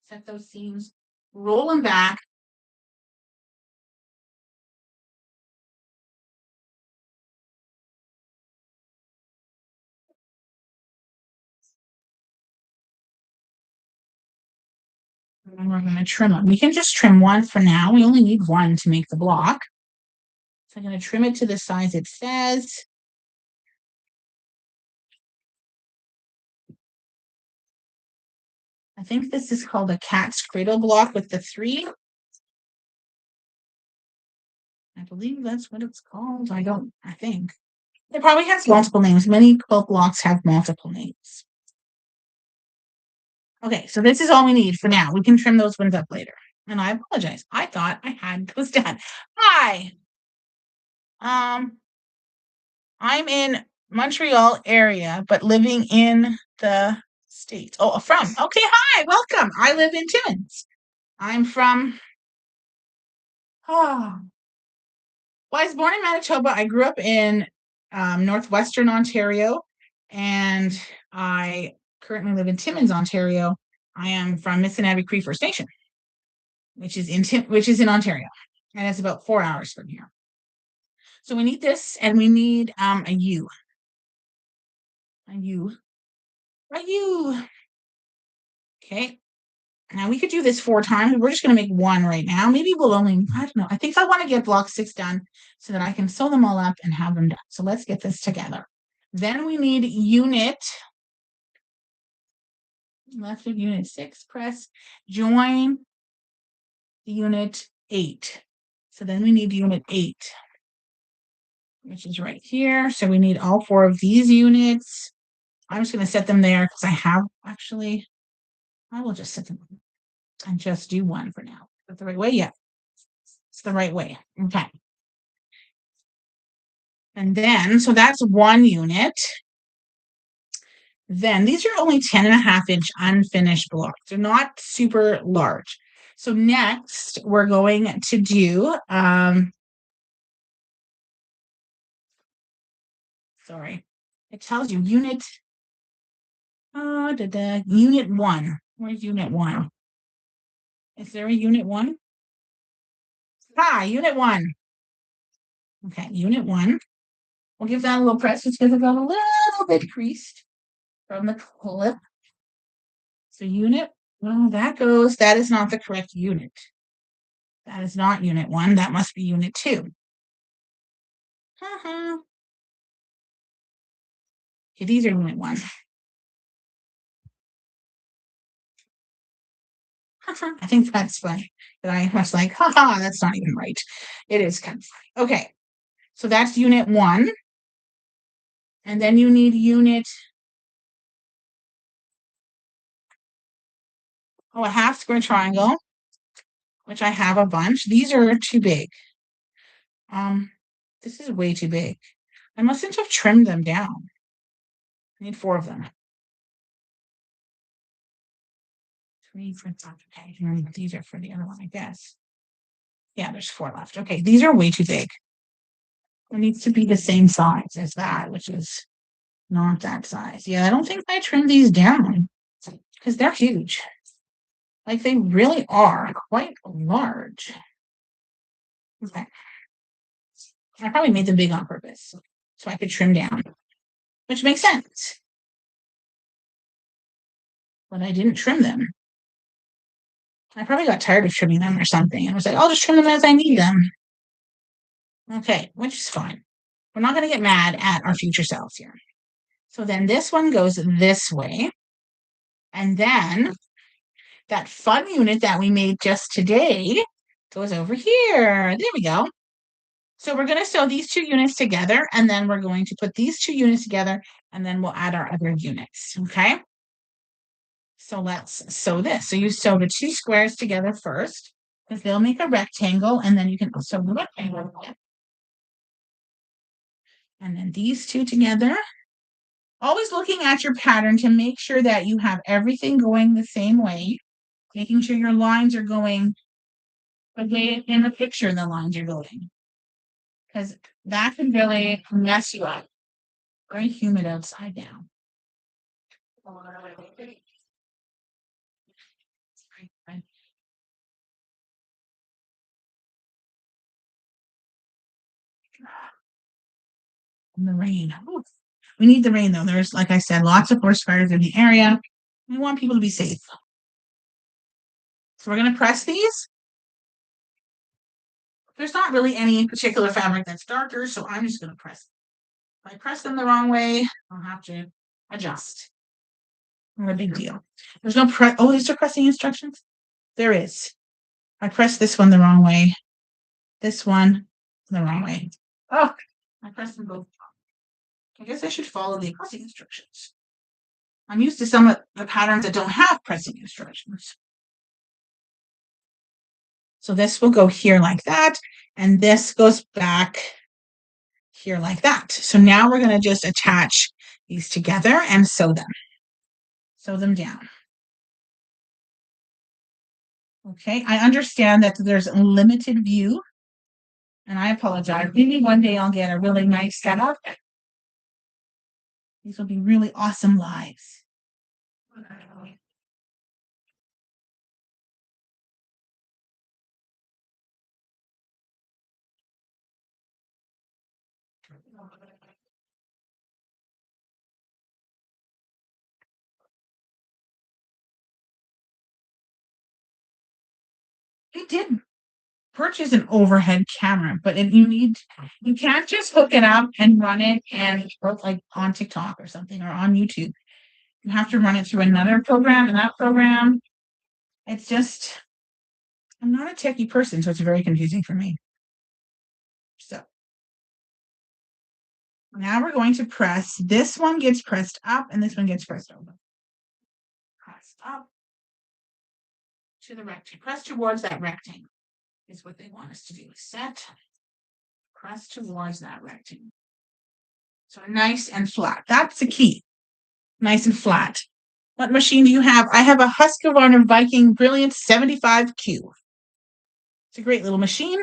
Speaker 1: Set those seams, roll them back. And we're going to trim them. We can just trim one for now. We only need one to make the block. So I'm going to trim it to the size it says. I think this is called a cat's cradle block with the 3. I believe that's what it's called. I think. It probably has multiple names. Many quilt blocks have multiple names. Okay, so this is all we need for now. We can trim those ones up later. And I apologize. I thought I had those done. Hi. I'm in Montreal area, but living in the States. Oh, from. Okay, hi, welcome. I live in Timmins. I'm from well, I was born in Manitoba. I grew up in northwestern Ontario, and I currently live in Timmins, Ontario. I am from Missinabie Cree First Nation, which is in Ontario, and it's about 4 hours from here. So we need this, and we need a U. Okay. Now we could do this 4 times. We're just going to make one right now. Maybe we'll only, I don't know. I think I want to get block 6 done so that I can sew them all up and have them done. So let's get this together. Then we need unit, left of unit 6, press, join unit 8. So then we need unit 8, which is right here. So we need all 4 of these units. I'm just going to set them there because I will just set them and just do one for now. Is that the right way? Yeah. It's the right way. Okay. And then, so that's 1 unit. Then these are only 10.5-inch unfinished blocks. They're not super large. So next we're going to do, sorry, it tells you unit, unit 1. Where's unit 1? Is there a unit 1? Unit 1. Okay, unit 1. We'll give that a little press just because it got a little bit creased from the clip. So unit, well, that is not the correct unit. That is not unit 1. That must be unit 2. Okay, these are unit 1. I think that's funny. That I was like, haha, that's not even right. It is kind of funny. Okay, so that's unit 1. And then you need unit, a half square triangle, which I have a bunch. These are too big. This is way too big. I mustn't have trimmed them down. I need 4 of them. 3 for okay, and these are for the other one, I guess. Yeah, there's 4 left. Okay, these are way too big. It needs to be the same size as that, which is not that size. Yeah, I don't think I trimmed these down because they're huge. Like they really are quite large. Okay. I probably made them big on purpose so I could trim down, which makes sense. But I didn't trim them. I probably got tired of trimming them or something and was like, I'll just trim them as I need them. Okay, which is fine. We're not going to get mad at our future selves here. So then this one goes this way. And then that fun unit that we made just today goes over here. There we go. So we're going to sew these 2 units together, and then we're going to put these 2 units together, and then we'll add our other units, okay? So let's sew this. So you sew the 2 squares together first, because they'll make a rectangle, and then you can sew the rectangle. And then these two together. Always looking at your pattern to make sure that you have everything going the same way, making sure your lines are going the way in the picture the lines are going. Because that can really mess you up. Very humid outside now. And the rain. Ooh. We need the rain though. There's, like I said, lots of forest fires in the area. We want people to be safe. So we're going to press these. There's not really any particular fabric that's darker, so I'm just going to press. If I press them the wrong way, I'll have to adjust. Not a big deal. There's no oh, is there pressing instructions? There is. I pressed this one the wrong way. This one the wrong way. Oh, I pressed them both. I guess I should follow the pressing instructions. I'm used to some of the patterns that don't have pressing instructions. So this will go here like that, and this goes back here like that. So now we're going to just attach these together and sew them. Sew them down. Okay, I understand that there's a limited view, and I apologize. Maybe one day I'll get a really nice setup. These will be really awesome lives. I did purchase an overhead camera, but you can't just hook it up and run it and like on TikTok or something or on YouTube. You have to run it through another program, and that program, it's just, I'm not a techie person, so it's very confusing for me. So now we're going to press, this one gets pressed up and this one gets pressed over. Press up to the rectangle. Press towards that rectangle is what they want us to do. Set, press towards that rectangle. So nice and flat. That's the key. Nice and flat. What machine do you have? I have a Husqvarna Viking Brilliance 75Q. It's a great little machine.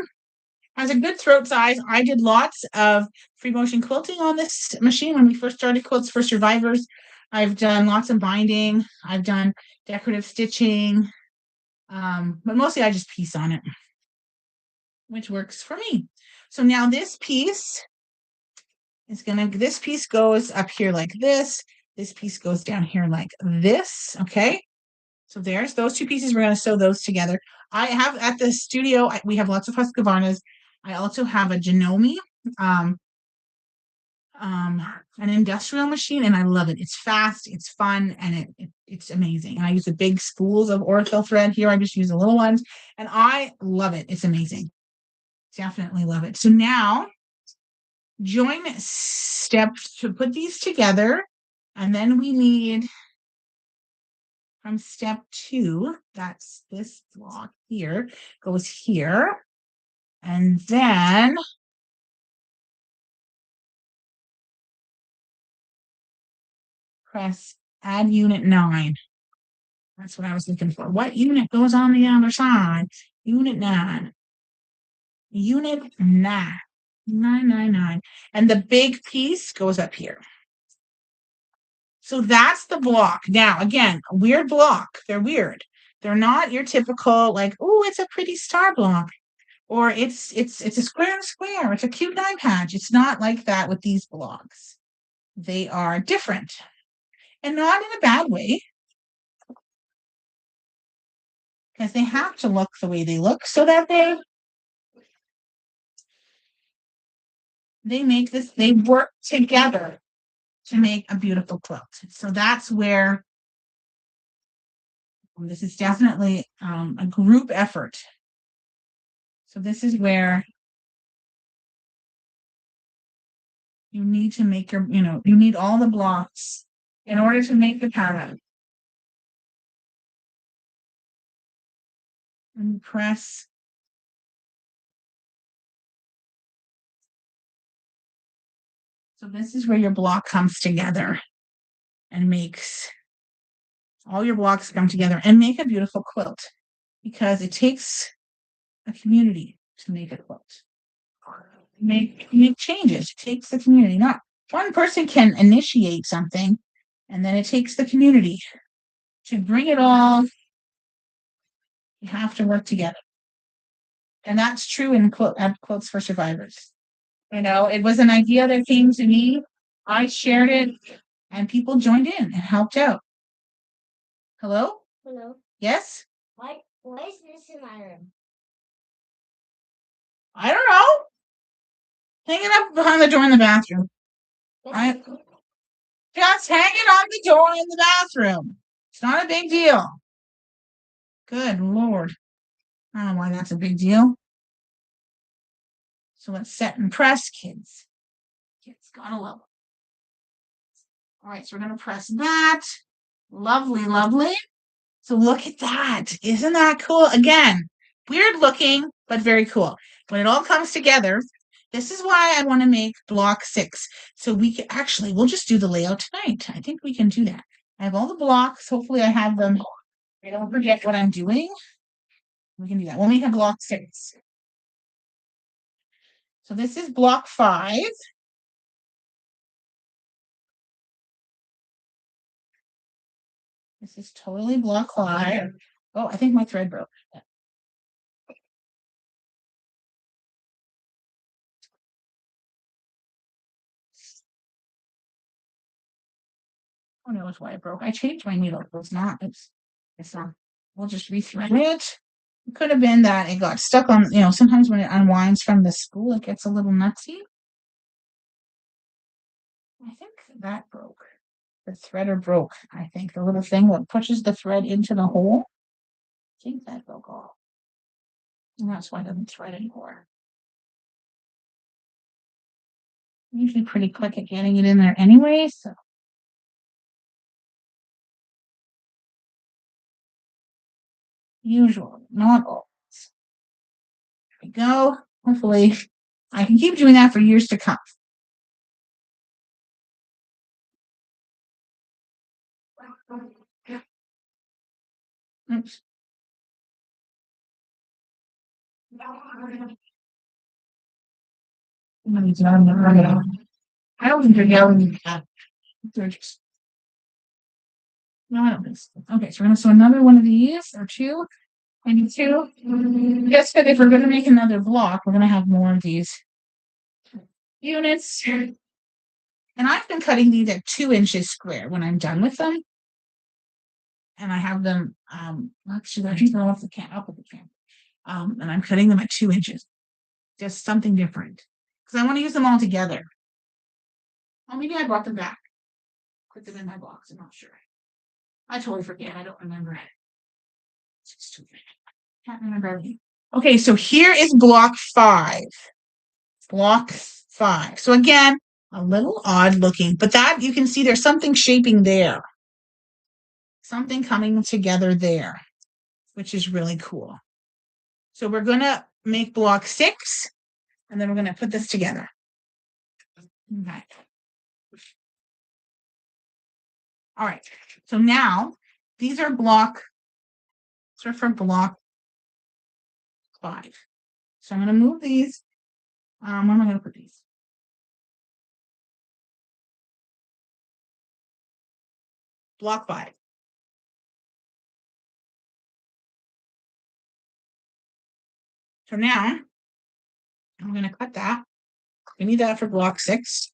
Speaker 1: Has a good throat size. I did lots of free motion quilting on this machine when we first started Quilts for Survivors. I've done lots of binding. I've done decorative stitching. But mostly I just piece on it, which works for me. So now this piece this piece goes up here like this. This piece goes down here like this. Okay. So there's those two pieces. We're going to sew those together. I have at the studio, we have lots of Husqvarnas. I also have a Janome, an industrial machine, and I love it. It's fast, it's fun, and it's amazing. And I use the big spools of Ortho thread here. I just use the little ones, and I love it. It's amazing. Definitely love it. So now join step to put these together, and then we need from step 2, that's this block here, goes here, and then press add unit 9. That's what I was looking for. What unit goes on the other side? Unit 9. Unit 9. 999. And the big piece goes up here. So that's the block. Now, again, a weird block. They're weird. They're not your typical, like, oh, it's a pretty star block. Or it's a square and square. It's a cute die patch. It's not like that with these blocks. They are different. And not in a bad way. Because they have to look the way they look so that they work together to make a beautiful quilt. So that's where this is definitely a group effort. So this is where you need to make your, you need all the blocks in order to make the pattern. And press. So this is where your block comes together and makes all your blocks come together and make a beautiful quilt, because it takes a community to make a quilt. Make changes. It takes the community. Not one person can initiate something, and then it takes the community to bring it all. You have to work together. And that's true in Quilts for Survivors. You know, it was an idea that came to me. I shared it, and people joined in and helped out. Hello?
Speaker 2: Hello.
Speaker 1: Yes?
Speaker 2: Why is this in my room?
Speaker 1: I don't know. Hang it up behind the door in the bathroom. Just hang it on the door in the bathroom. It's not a big deal. Good Lord. I don't know why that's a big deal. So let's set and press, kids. Kids gotta love it. All right, so we're gonna press that. Lovely, lovely. So look at that. Isn't that cool? Again, weird looking, but very cool. When it all comes together, this is why I want to make block 6. So we can actually, we'll just do the layout tonight. I think we can do that. I have all the blocks. Hopefully I have them. I don't forget what I'm doing. We can do that when we have block 6. So this is block 5. This is totally block 5. Oh, I think my thread broke. Oh no, it's why it broke. I changed my needle. It's not. It's not. We'll just rethread it. It could have been that it got stuck on, sometimes when it unwinds from the spool, it gets a little nutsy. I think that broke. The threader broke. I think the little thing that pushes the thread into the hole. I think that broke off. And that's why it doesn't thread anymore. I'm usually pretty quick at getting it in there anyway, so. Usually, not always. There we go. Hopefully, I can keep doing that for years to come. Oops. I don't think they're yelling at. They're just. No, I don't think so. Okay, so we're gonna sew another one of these or two. Maybe 2. Just because if we're gonna make another block, we're gonna have more of these units. And I've been cutting these at 2 inches square when I'm done with them. And I have them, actually, I just off the can, up with the can. And I'm cutting them at 2 inches. Just something different. Because I want to use them all together. Oh, maybe I brought them back. Put them in my box, I'm not sure. I totally forget. I don't remember. It's too bad. Can't remember everything. Okay, so here is block 5. Block 5. So again, a little odd looking, but that you can see there's something shaping there. Something coming together there, which is really cool. So we're gonna make block 6, and then we're gonna put this together. Okay. All right. So now these are for block 5. So I'm gonna move these. Where am I gonna put these? Block 5. So now I'm gonna cut that. We need that for block 6.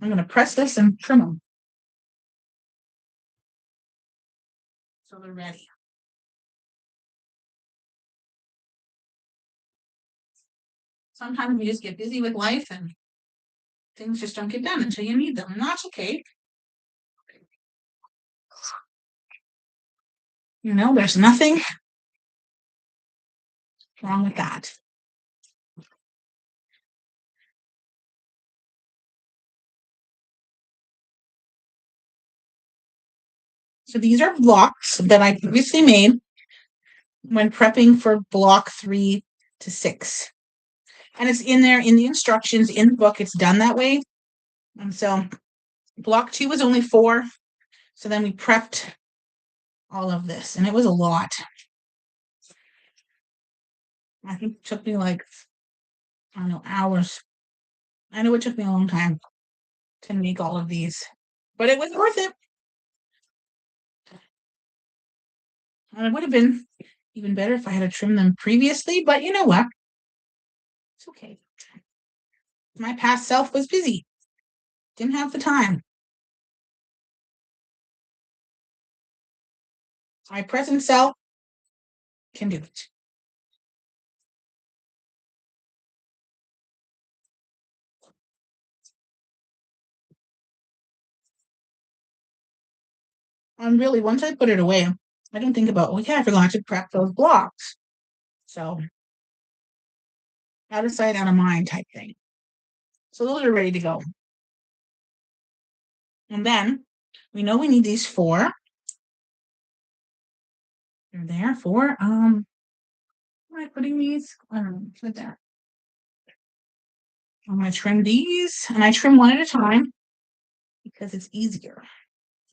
Speaker 1: I'm gonna press this and trim them. So they're ready. Sometimes we just get busy with life and things just don't get done until you need them, and that's okay. There's nothing wrong with that. So these are blocks that I previously made when prepping for block 3 to 6. And it's in there in the instructions in the book. It's done that way. And so block 2 was only 4. So then we prepped all of this, and it was a lot. I think it took me like, I don't know, hours. I know it took me a long time to make all of these, but it was worth it. And it would have been even better if I had trimmed them previously, but you know what? It's okay. My past self was busy, didn't have the time. My present self can do it. And really, once I put it away, I don't think about, okay, I forgot to prep those blocks. So, out of sight, out of mind type thing. So, those are ready to go. And then we know we need these 4. They're there for, am I putting these? I don't know, put it there. I'm going to trim these, and I trim one at a time because it's easier.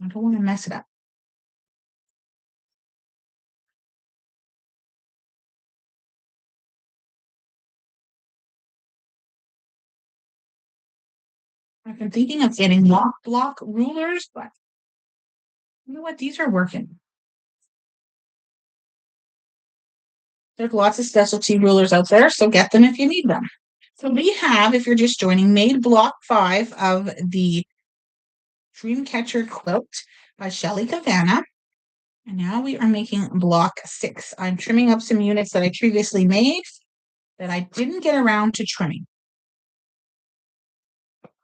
Speaker 1: I don't want to mess it up. I've been thinking of getting block rulers, but you know what? These are working. There's lots of specialty rulers out there, so get them if you need them. So we have, if you're just joining, made block 5 of the Dreamcatcher quilt by Shelly Cavana. And now we are making block 6. I'm trimming up some units that I previously made that I didn't get around to trimming.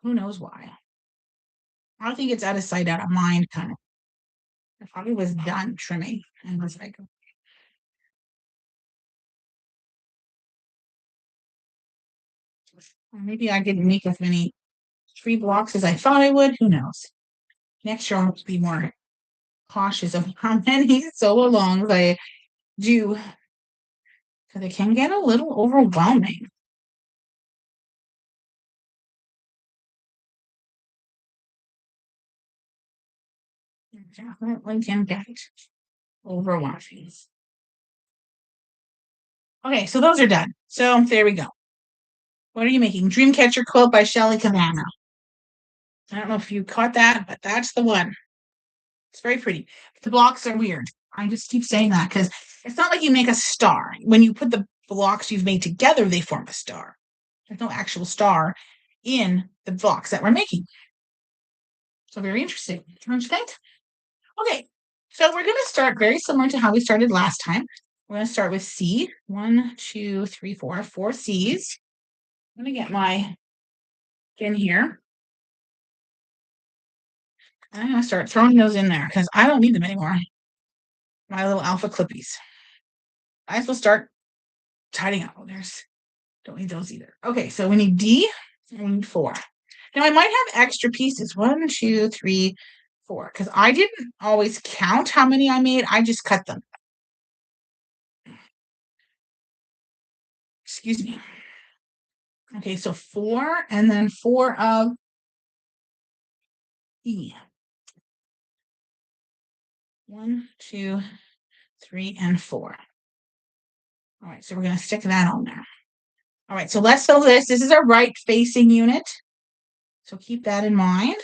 Speaker 1: Who knows why? I think it's out of sight, out of mind kind of. I probably was done trimming and was like, maybe I didn't make as many tree blocks as I thought I would. Who knows? Next year I'll have to be more cautious of how many solo longs I do, because it can get a little overwhelming. It definitely can get overwhelming. Okay, so those are done. So there we go. What are you making? Dreamcatcher quilt by Shelly Cavana. I don't know if you caught that, but that's the one. It's very pretty. The blocks are weird. I just keep saying that because it's not like you make a star. When you put the blocks you've made together, they form a star. There's no actual star in the blocks that we're making. So very interesting, don't you think? Okay, so we're going to start very similar to how we started last time. We're going to start with C. 1, 2, 3, 4. 4 C's. I'm going to get my pin here. I'm going to start throwing those in there because I don't need them anymore. My little alpha clippies. I will start tidying up. Oh, don't need those either. Okay, so we need D and we need 4. Now I might have extra pieces. 1, 2, 3, 4. Because I didn't always count how many I made. I just cut them. Excuse me. Okay, so 4 and then 4 of E. 1, 2, 3, and 4. All right, so we're going to stick that on there. All right, so let's sew this. This is our right facing unit. So keep that in mind.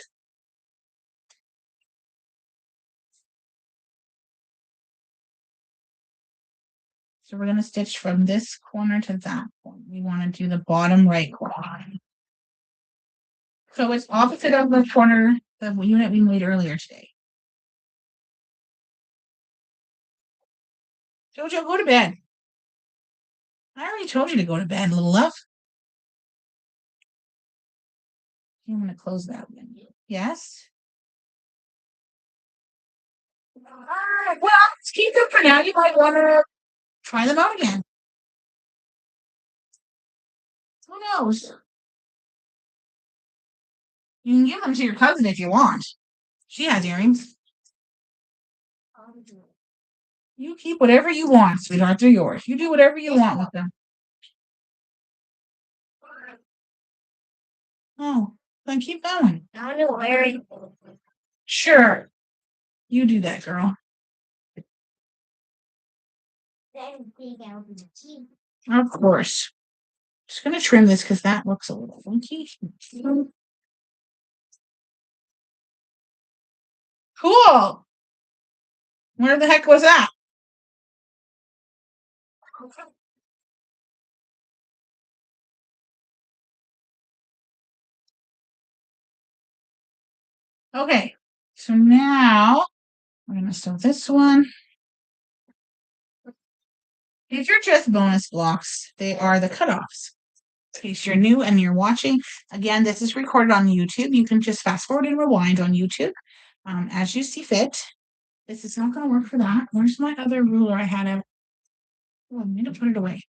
Speaker 1: So we're going to stitch from this corner to that corner. We want to do the bottom right corner. So it's opposite of the corner, the unit we made earlier today. Jojo, go to bed. I already told you to go to bed, little love. I'm going to close that window. Yes? All right, well, let's keep them for now. You might want to try them out again. Who knows? You can give them to your cousin if you want. She has earrings. You keep whatever you want, sweetheart. They're yours. You do whatever you want with them. Oh, Then keep going.
Speaker 2: I know where.
Speaker 1: Sure. You do that, girl.
Speaker 2: Then dig out the teeth.
Speaker 1: Of course. Just gonna trim this because that looks a little funky. Cool. Where the heck was that? Okay, so now we're gonna sew this one. These are just bonus blocks. They are the cutoffs. In case you're new and you're watching, again, this is recorded on YouTube. You can just fast forward and rewind on YouTube as you see fit. This is not going to work for that. Where's my other ruler I had out? Oh, I need to put it away.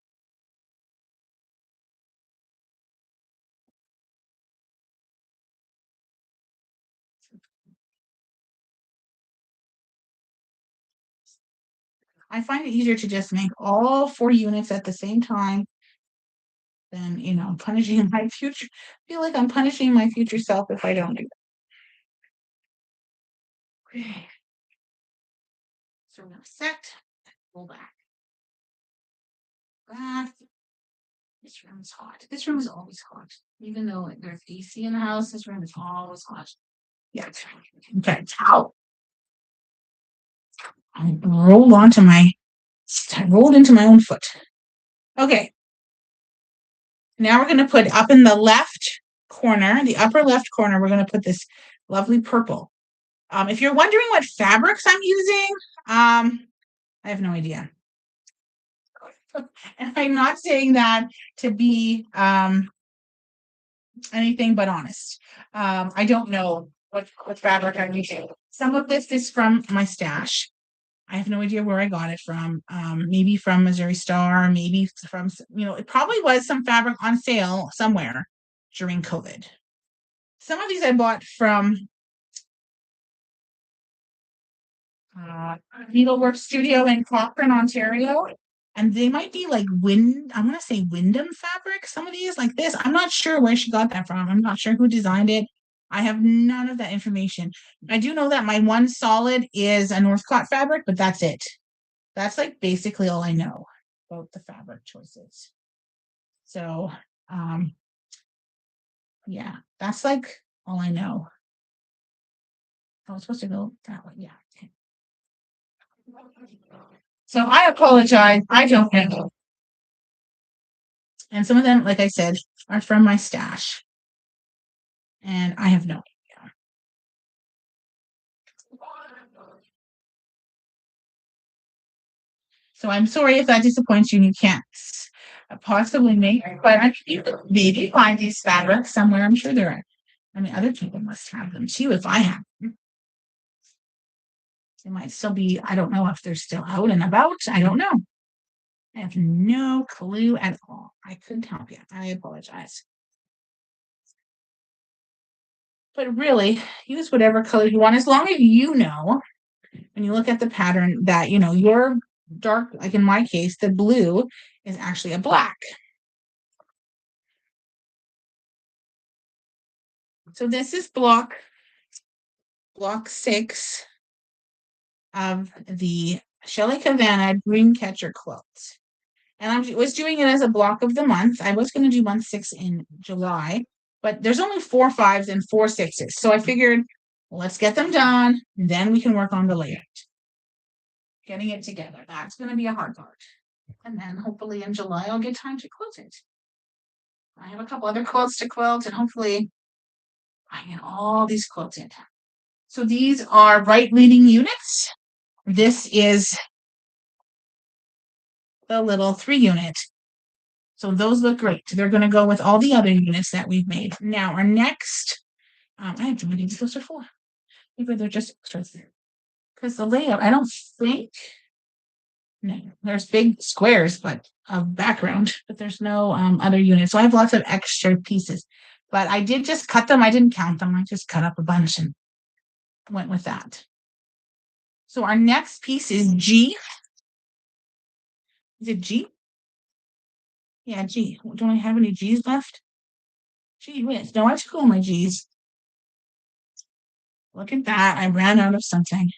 Speaker 1: I find it easier to just make all 4 units at the same time than, punishing my future. I feel like I'm punishing my future self if I don't do that. Okay. So we're going to set, pull back. Back. This room is hot. This room is always hot. Even though there's AC in the house, this room is always hot. Yeah. Okay. Ow. I rolled into my own foot. Okay. Now we're going to put up in the left corner, the upper left corner, we're going to put this lovely purple. If you're wondering what fabrics I'm using, I have no idea. And I'm not saying that to be anything but honest. I don't know what fabric I'm using. Some of this is from my stash. I have no idea where I got it from. Maybe from Missouri Star, maybe from, it probably was some fabric on sale somewhere during COVID. Some of these I bought from Needlework Studio in Cochrane, Ontario. And they might be like I want to say Wyndham fabric. Some of these like this. I'm not sure where she got that from. I'm not sure who designed it. I have none of that information. I do know that my one solid is a Northcott fabric, but that's it. That's like basically all I know about the fabric choices. So, yeah, that's like all I know. I was supposed to go that way. Yeah. So I apologize. I don't know. And some of them, like I said, are from my stash. And I have no idea. So I'm sorry if that disappoints you and you can't possibly make it, but I think maybe find these fabrics somewhere. I'm sure there are. I mean, other people must have them too if I have them. They might still be, I don't know if they're still out and about. I don't know. I have no clue at all. I couldn't help you. I apologize. But really, use whatever color you want as long as you know when you look at the pattern that, your dark, like in my case, the blue is actually a black. So this is block 6 of the Shelly Cavana Green Catcher quilt. And I was doing it as a block of the month. I was going to do month 6 in July, but there's only 4 5s and 4 6s. So I figured, let's get them done. Then we can work on the layout. Getting it together. That's going to be a hard part. And then hopefully in July, I'll get time to quilt it. I have a couple other quilts to quilt, and hopefully I get all these quilted. So these are right leading units. This is the little 3 unit. So those look great. They're going to go with all the other units that we've made. Now our next, I have to idea those are for. Maybe they're just extras there. Because the layout, I don't think, no, there's big squares, but of background, but there's no other units. So I have lots of extra pieces. But I did just cut them. I didn't count them. I just cut up a bunch and went with that. So our next piece is G. Is it G? Yeah, G. Don't I have any G's left? Gee whiz. No, I took all my G's. Look at that. I ran out of something.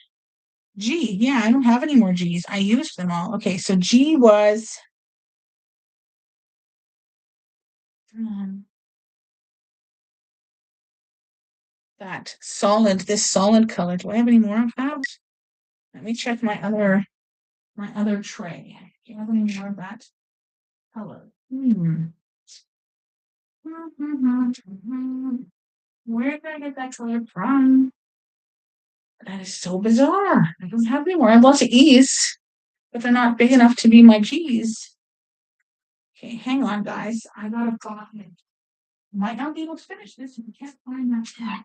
Speaker 1: G. Yeah, I don't have any more G's. I used them all. Okay, so G was that solid, this solid color. Do I have any more of that? Let me check my other tray. Do you have any more of that color? Where did I get that color from? That is so bizarre. I don't have any more. I have lots of E's, but they're not big enough to be my G's. Okay, hang on, guys. I gotta go. Might not be able to finish this if we can't find that tag.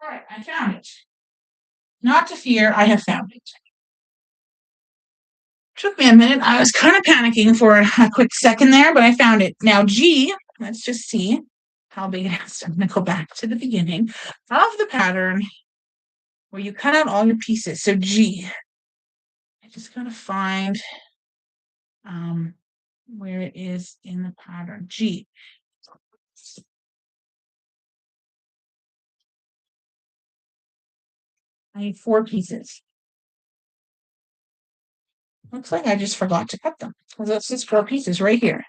Speaker 1: All right, I found it. Not to fear, I have found it. Took me a minute. I was kind of panicking for a quick second there, but I found it. Now, G, let's just see how big it is. I'm going to go back to the beginning of the pattern where you cut out all your pieces. So G, I just got to find where it is in the pattern. G. I need 4 pieces. Looks like I just forgot to cut them. Because that's just 4 pieces right here.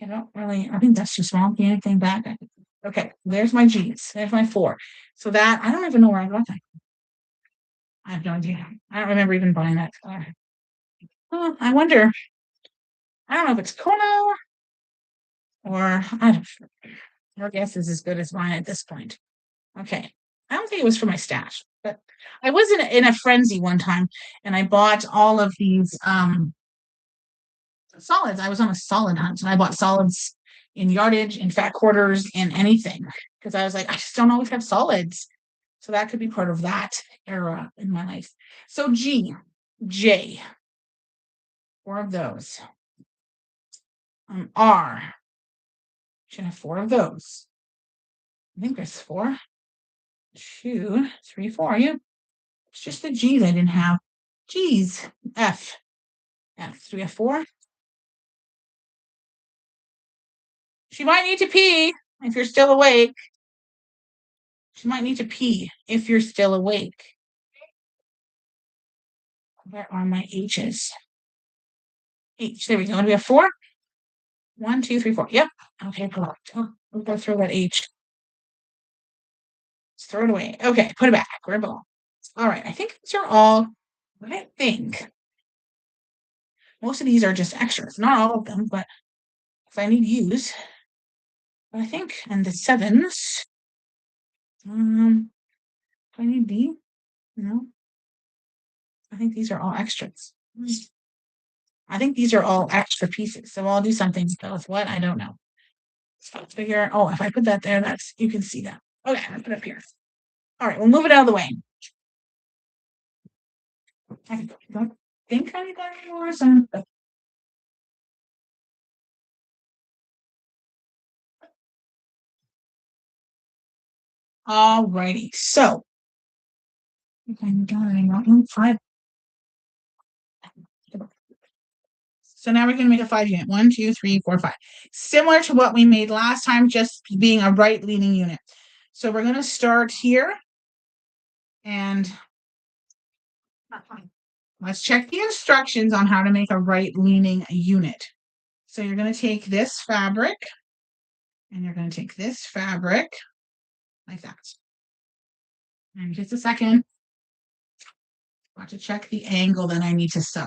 Speaker 1: I don't really, I think that's too small. Can anything back? Okay, there's my G's. There's my 4. So that, I don't even know where I got that. I have no idea. I don't remember even buying that. Oh, I wonder. I don't know if it's Kona or I don't. Your guess is as good as mine at this point. Okay. I don't think it was for my stash, but I was in a frenzy one time and I bought all of these solids. I was on a solid hunt and I bought solids in yardage, in fat quarters, in anything because I was like, I just don't always have solids. So that could be part of that era in my life. So G, J, 4 of those. R, should have 4 of those. I think there's 4. 2, 3, 4. Yeah. It's just the G's I didn't have. G's. F. F. Do we have 4? She might need to pee if you're still awake. She might need to pee if you're still awake. Where are my H's? H. There we go. Do we have 4? 1, 2, 3, 4. Yep. Okay, perfect. Oh, we'll go throw that H. Let's throw it away. Okay, put it back where it belongs. All right. I think these are all what I think. Most of these are just extras. Not all of them, but if I need use. But I think, and the 7s. Do I need D? No. I think these are all extras. I think these are all extra pieces. So I'll do something with what? I don't know. So figure, oh, if I put that there, that's, you can see that. Okay, I'll put it up here. All right, we'll move it out of the way. I don't think I need that anymore. So all righty. So so now we're going to make a 5 unit. 1, 2, 3, 4, 5. Similar to what we made last time, just being a right leaning unit. So we're going to start here and let's check the instructions on how to make a right leaning unit. So you're going to take this fabric and you're going to take this fabric like that. And just a second. I have to check the angle that I need to sew.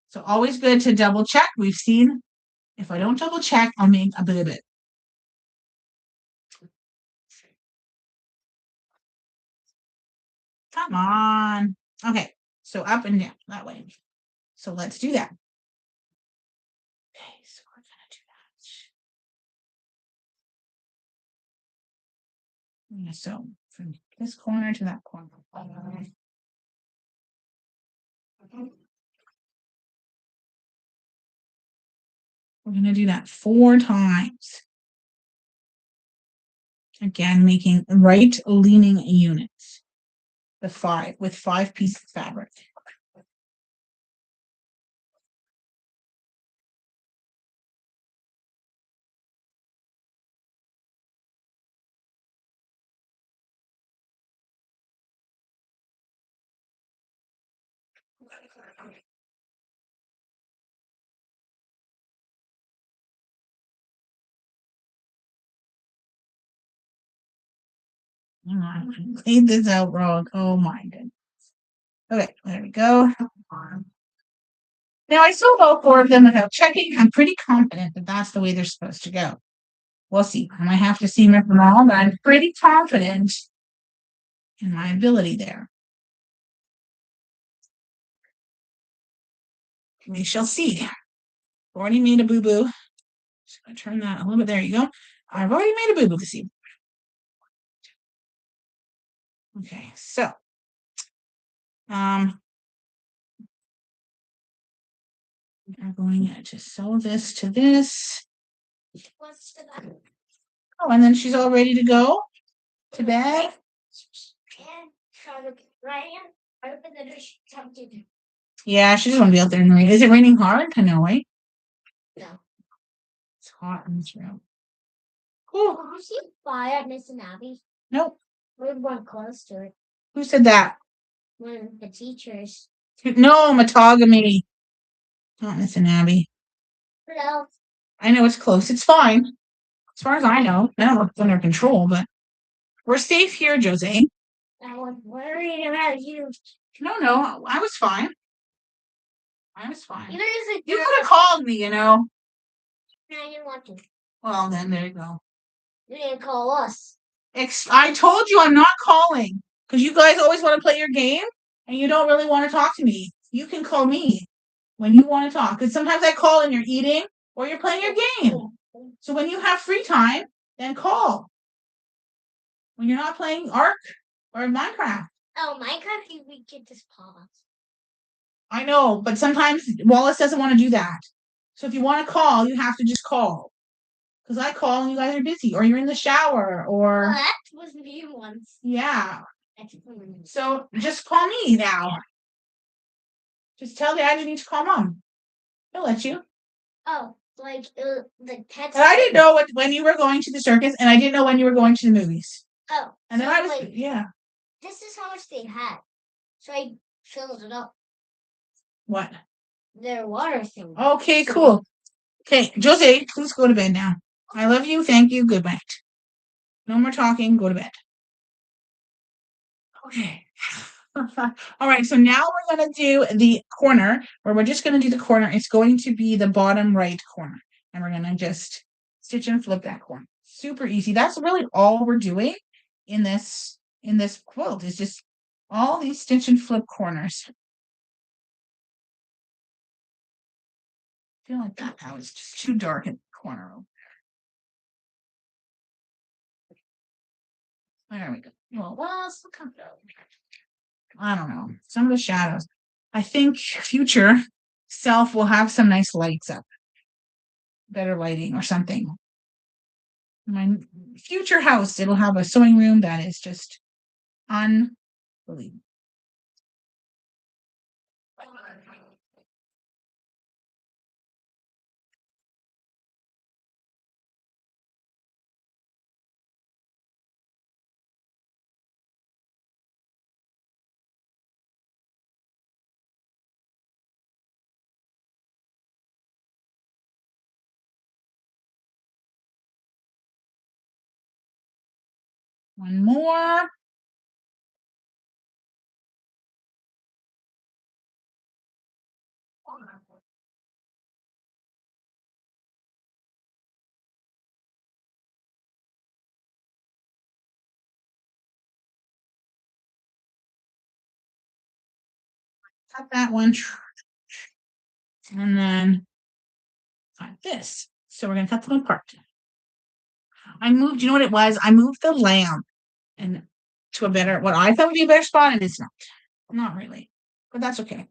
Speaker 1: So always good to double check. We've seen if I don't double check, I'll make a bit. Come on. Okay, so up and down that way. So let's do that. Okay, so we're gonna do that. So from this corner to that corner. We're gonna do that 4 times. Again, making right leaning units. The 5 with 5 pieces of fabric. Clean this out wrong. Oh my goodness. Okay, there we go. Now I sold all 4 of them without checking. I'm pretty confident that that's the way they're supposed to go. We'll see. I might have to seam rip them all, but I'm pretty confident in my ability there. We shall see. Already made a boo-boo. Just gonna turn that a little bit. There you go. I've already made a boo-boo this evening. Okay, so I'm going to sew this to this. Oh, and then she's all ready to go to bed. Yeah, she doesn't want to be out there in the rain. Is it raining hard? I know, right?
Speaker 2: No.
Speaker 1: It's hot in this room.
Speaker 2: Cool. Did you see fire at Miss Abby?
Speaker 1: Nope.
Speaker 2: We weren't close to it.
Speaker 1: Who said that?
Speaker 2: One of the teachers.
Speaker 1: No, metogamy. Not Miss Abby.
Speaker 2: Hello.
Speaker 1: I know it's close. It's fine. As far as I know. I don't know if it's under control, but we're safe here, Jose.
Speaker 2: I was worried about you.
Speaker 1: No, I was fine. I was fine.
Speaker 2: Even if
Speaker 1: You could have called me, you know.
Speaker 2: I didn't want to.
Speaker 1: Well, then there you go.
Speaker 2: You didn't call us.
Speaker 1: I told you I'm not calling because you guys always want to play your game and you don't really want to talk to me. You can call me when you want to talk because sometimes I call and you're eating or you're playing your game. So when you have free time, then call. When you're not playing Ark or Minecraft.
Speaker 2: Oh, Minecraft, we could just pause.
Speaker 1: I know, but sometimes Wallace doesn't want to do that. So if you want to call, you have to just call. Because I call and you guys are busy, or you're in the shower, or
Speaker 2: Well, that was me once.
Speaker 1: Yeah. So just call me now. Just tell Dad you need to call Mom. He'll let you.
Speaker 2: Oh, like the pets.
Speaker 1: And I didn't know when you were going to the circus, and I didn't know when you were going to the movies.
Speaker 2: Oh.
Speaker 1: And then
Speaker 2: so
Speaker 1: I was
Speaker 2: like,
Speaker 1: yeah.
Speaker 2: This is how much they had. So I filled it up.
Speaker 1: What?
Speaker 2: Their water thing.
Speaker 1: Okay, cool. Okay, Jose, please go to bed now. I love you. Thank you. Good night. No more talking. Go to bed. Okay. All right, so now we're going to do the corner, where we're just going to do the corner. It's going to be the bottom right corner, and we're going to just stitch and flip that corner. Super easy. That's really all we're doing in this quilt is just all these stitch and flip corners. I feel like that now is just too dark in the corner over there. There we go. Well, what else will come out? I don't know. Some of the shadows. I think future self will have some nice lights up. Better lighting or something. My future house, it'll have a sewing room that is just unbelievable. One more. cut that one, and then cut this. So we're gonna cut them apart. I moved, you know what it was? I moved the lamp and to a better, what I thought would be a better spot, and it's not. Not really, but that's okay.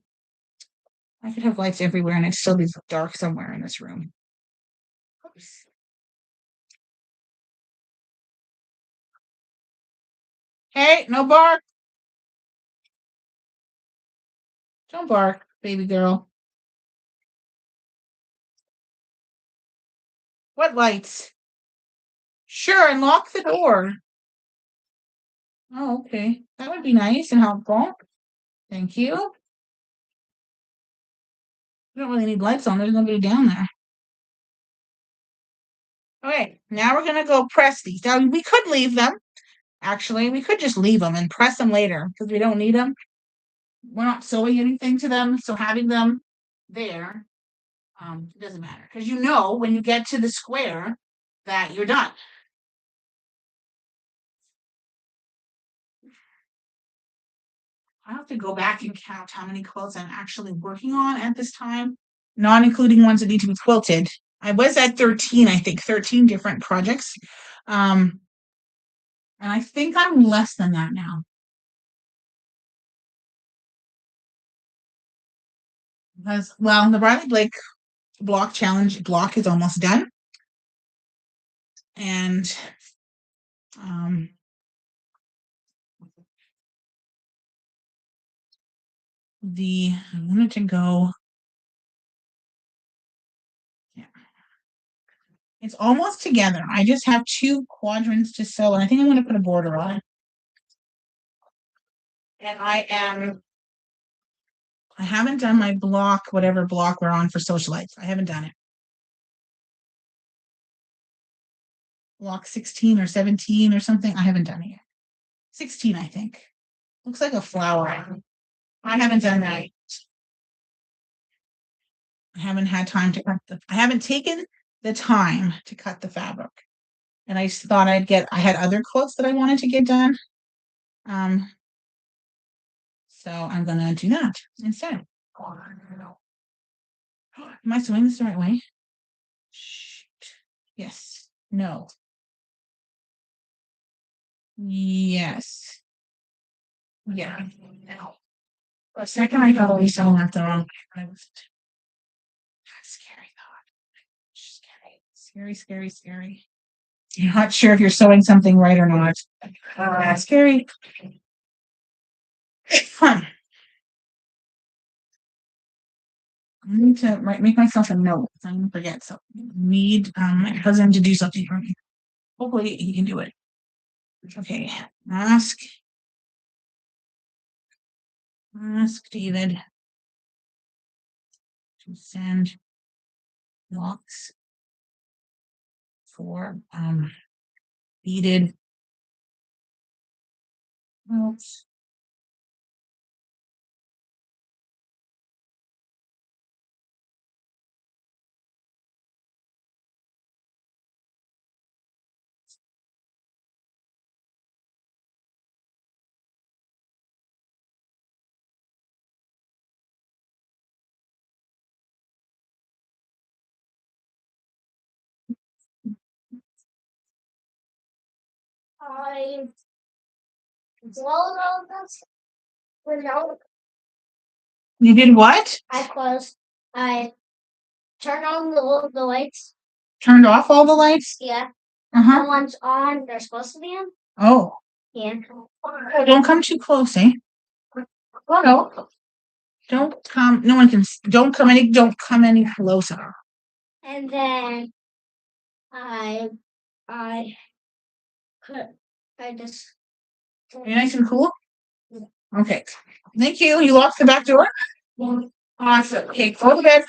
Speaker 1: I could have lights everywhere and it'd still be dark somewhere in this room. Oops. Hey, no bark. Don't bark, baby girl. What lights? Sure, and lock the door. Oh, okay. That would be nice and helpful. Thank you. We don't really need lights on. There's nobody down there. Okay, now we're gonna go press these. Now we could leave them. Actually, we could just leave them and press them later because we don't need them. We're not sewing anything to them, so having them there it doesn't matter because you know when you get to the square that you're done. I have to go back and count how many quilts I'm actually working on at this time, not including ones that need to be quilted. I was at 13, I think, 13 different projects. And I think I'm less than that now. Because, well, the Riley Blake block challenge block is almost done. And I wanted to go. Yeah. It's almost together. I just have 2 quadrants to sew, and I think I'm going to put a border on it. And I haven't done my block, whatever block we're on for socialites. I haven't done it. Block 16 or 17 or something. I haven't done it yet. 16, I think. Looks like a flower. I haven't done that. I haven't had time to cut I haven't taken the time to cut the fabric. And I just thought I had other quilts that I wanted to get done. So I'm gonna do that instead. Am I sewing this the right way? Shoot. Yes. No. Yes. Yeah. No. For a second, I thought I was sewing that the wrong way, but I wasn't. Scary thought. Scary, scary, scary. You're not sure if you're sewing something right or not. Scary. Fun. I need to make myself a note. I'm gonna forget. So need my husband to do something for me. Hopefully he can do it. Okay. Ask David to send blocks for beaded quilts.
Speaker 2: I closed all this. Without
Speaker 1: You did what?
Speaker 2: I turned on the lights.
Speaker 1: Turned off all the lights?
Speaker 2: Yeah.
Speaker 1: Uh-huh.
Speaker 2: The ones on, they're supposed to be on.
Speaker 1: Oh.
Speaker 2: Yeah.
Speaker 1: Oh, don't come too close, eh? Oh no. Don't come. No one can. Don't come any closer.
Speaker 2: And then I just.
Speaker 1: Are you nice and cool? Okay. Thank you. You locked the back door? Awesome. Okay, go to bed.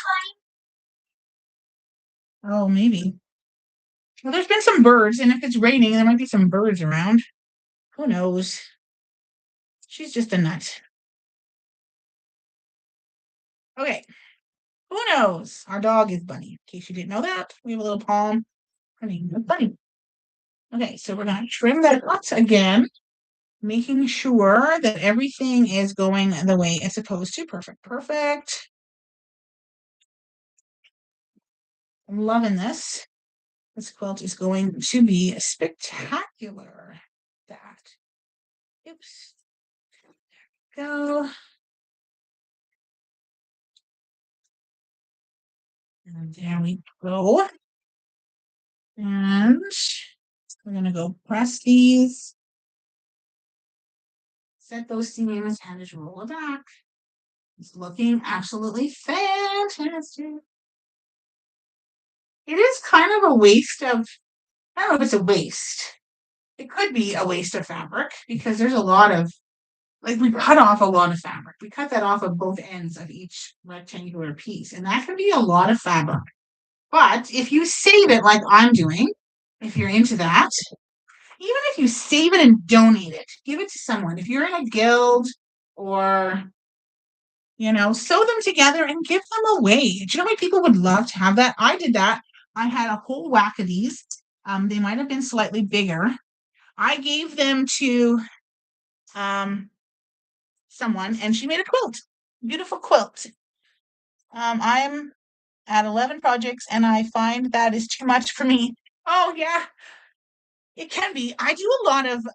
Speaker 1: Oh, maybe. Well, there's been some birds, and if it's raining, there might be some birds around. Who knows? She's just a nut. Okay. Who knows? Our dog is Bunny. In case you didn't know that, we have a little palm. Her name is Bunny. Okay, so we're gonna trim that again. making sure that everything is going the way it's supposed to. Perfect, perfect. I'm loving this. This quilt is going to be spectacular. That. Oops. Go. And there we go. And we're going to go press these. Set those seams and just roll it back. It's looking absolutely fantastic. It is kind of a waste of, I don't know if it's a waste. It could be a waste of fabric because there's a lot of, like we cut off a lot of fabric. We cut that off of both ends of each rectangular piece, and that can be a lot of fabric. But if you save it like I'm doing, if you're into that, even if you save it and donate it, give it to someone. If you're in a guild or sew them together and give them away. Do you know how many people would love to have that? I did that. I had a whole whack of these. They might have been slightly bigger. I gave them to someone and she made a quilt. Beautiful quilt. I'm at 11 projects and I find that is too much for me. Oh yeah, it can be. I do a lot of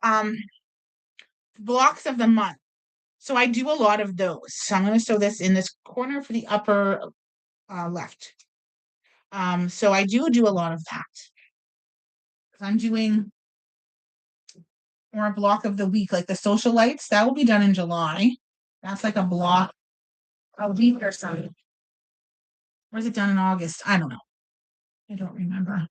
Speaker 1: blocks of the month. So I do a lot of those. So I'm going to sew this in this corner for the upper left. So I do a lot of that. I'm doing more a block of the week, like the social lights. That will be done in July. That's like a block a week or something. Or is it done in August? I don't know. I don't remember.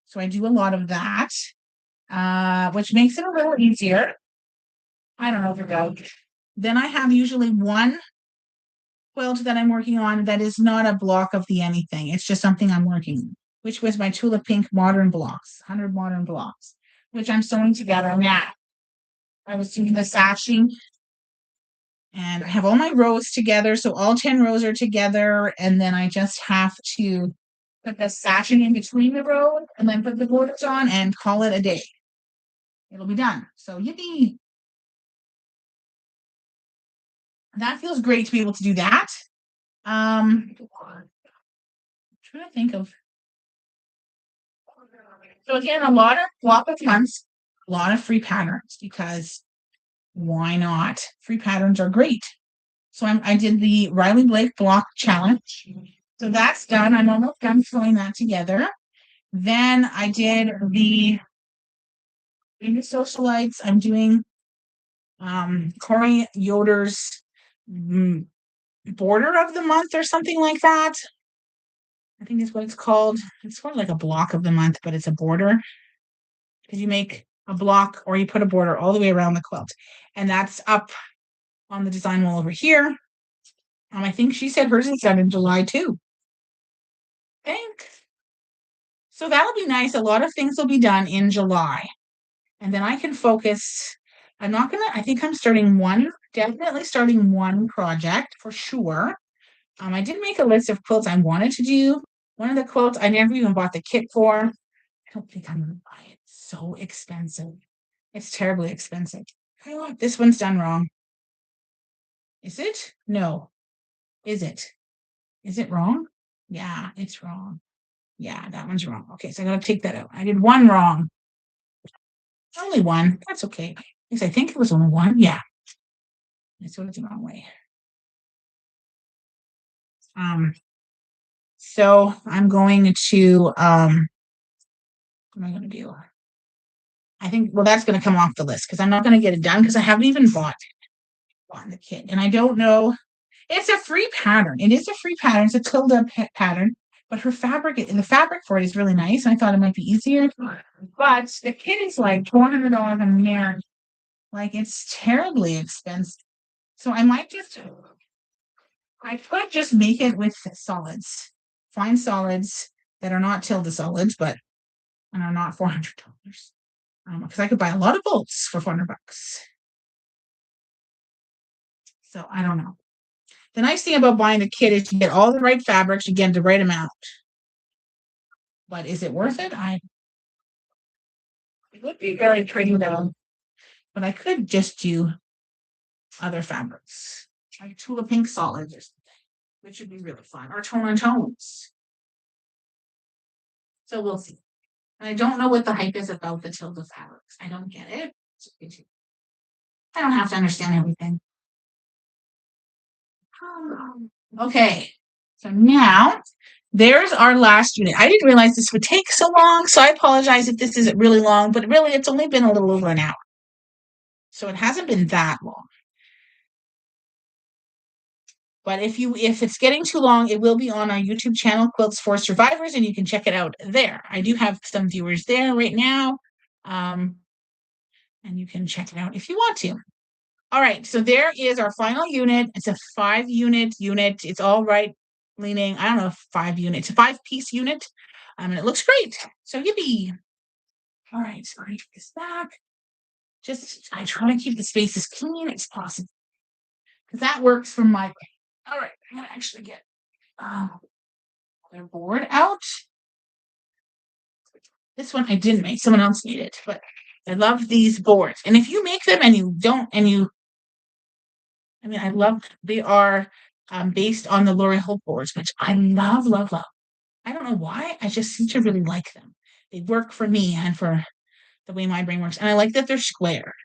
Speaker 1: So I do a lot of that, which makes it a little easier. I don't know if it goes. Then I have usually one quilt that I'm working on that is not a block of the anything. It's just something I'm working on, which was my Tulip Pink modern blocks, 100 modern blocks, which I'm sewing together now. I was doing the sashing and I have all my rows together. So all 10 rows are together. And then I just have to put the sashing in between the rows and then put the borders on and call it a day. It'll be done. So yippee. That feels great to be able to do that. I'm trying to think of. So again, a lot of months, a lot of free patterns because why not? Free patterns are great. So I did the Riley Blake block challenge. So that's done. I'm almost done sewing that together. Then I did the socialites. I'm doing Corey Yoder's border of the month or something like that. I think that's what it's called. It's sort of like a block of the month, but it's a border because you make a block or you put a border all the way around the quilt. And that's up on the design wall over here. I think she said hers is done in July too. Thanks. So that'll be nice. A lot of things will be done in July. And then I can focus. I think I'm definitely starting one project for sure. I did make a list of quilts I wanted to do. One of the quilts I never even bought the kit for. I don't think I'm going to buy it. It's so expensive. It's terribly expensive. Oh, this one's done wrong. Is it? No. Is it? Is it wrong? Yeah, it's wrong. Yeah, that one's wrong. Okay, so I gotta take that out. I did one wrong. Only one. That's okay. At least I think it was only one. Yeah. That's what it's the wrong way. So I'm going to what am I gonna do? I think that's gonna come off the list because I'm not gonna get it done because I haven't even bought the kit. And I don't know. It's a free pattern. It is a free pattern. It's a Tilda pattern, but the fabric for it is really nice. I thought it might be easier, but the kit is like $400 a year. Like it's terribly expensive. So I could just make it with solids. Find solids that are not Tilda solids, but and are not $400. Because I could buy a lot of bolts for $400. So I don't know. The nice thing about buying the kit is you get all the right fabrics, you get the right amount. But is it worth it? would be very pretty though, but I could just do other fabrics, like Tula Pink solids or something, which would be really fun, or tone on tones. So we'll see. And I don't know what the hype is about the Tilda fabrics. I don't get it. I don't have to understand everything. Okay, so now there's our last unit. I didn't realize this would take so long, so I apologize if this isn't really long, but really it's only been a little over an hour. So it hasn't been that long. But if it's getting too long, it will be on our YouTube channel, Quilts for Survivors, and you can check it out there. I do have some viewers there right now. And you can check it out if you want to. All right, so there is our final unit. It's a 5-unit unit. It's all right leaning. I don't know if 5-unit. It's a 5-piece unit. And it looks great. So yippee. All right, so I take this back. I try to keep the space as clean as possible. Because that works for my brain. All right, I'm gonna actually get their board out. This one I didn't make, someone else made it, but I love these boards. And if you make them and you don't, I love, they are based on the Lori Hope boards, which I love, love, love. I don't know why, I just seem to really like them. They work for me and for the way my brain works. And I like that they're square.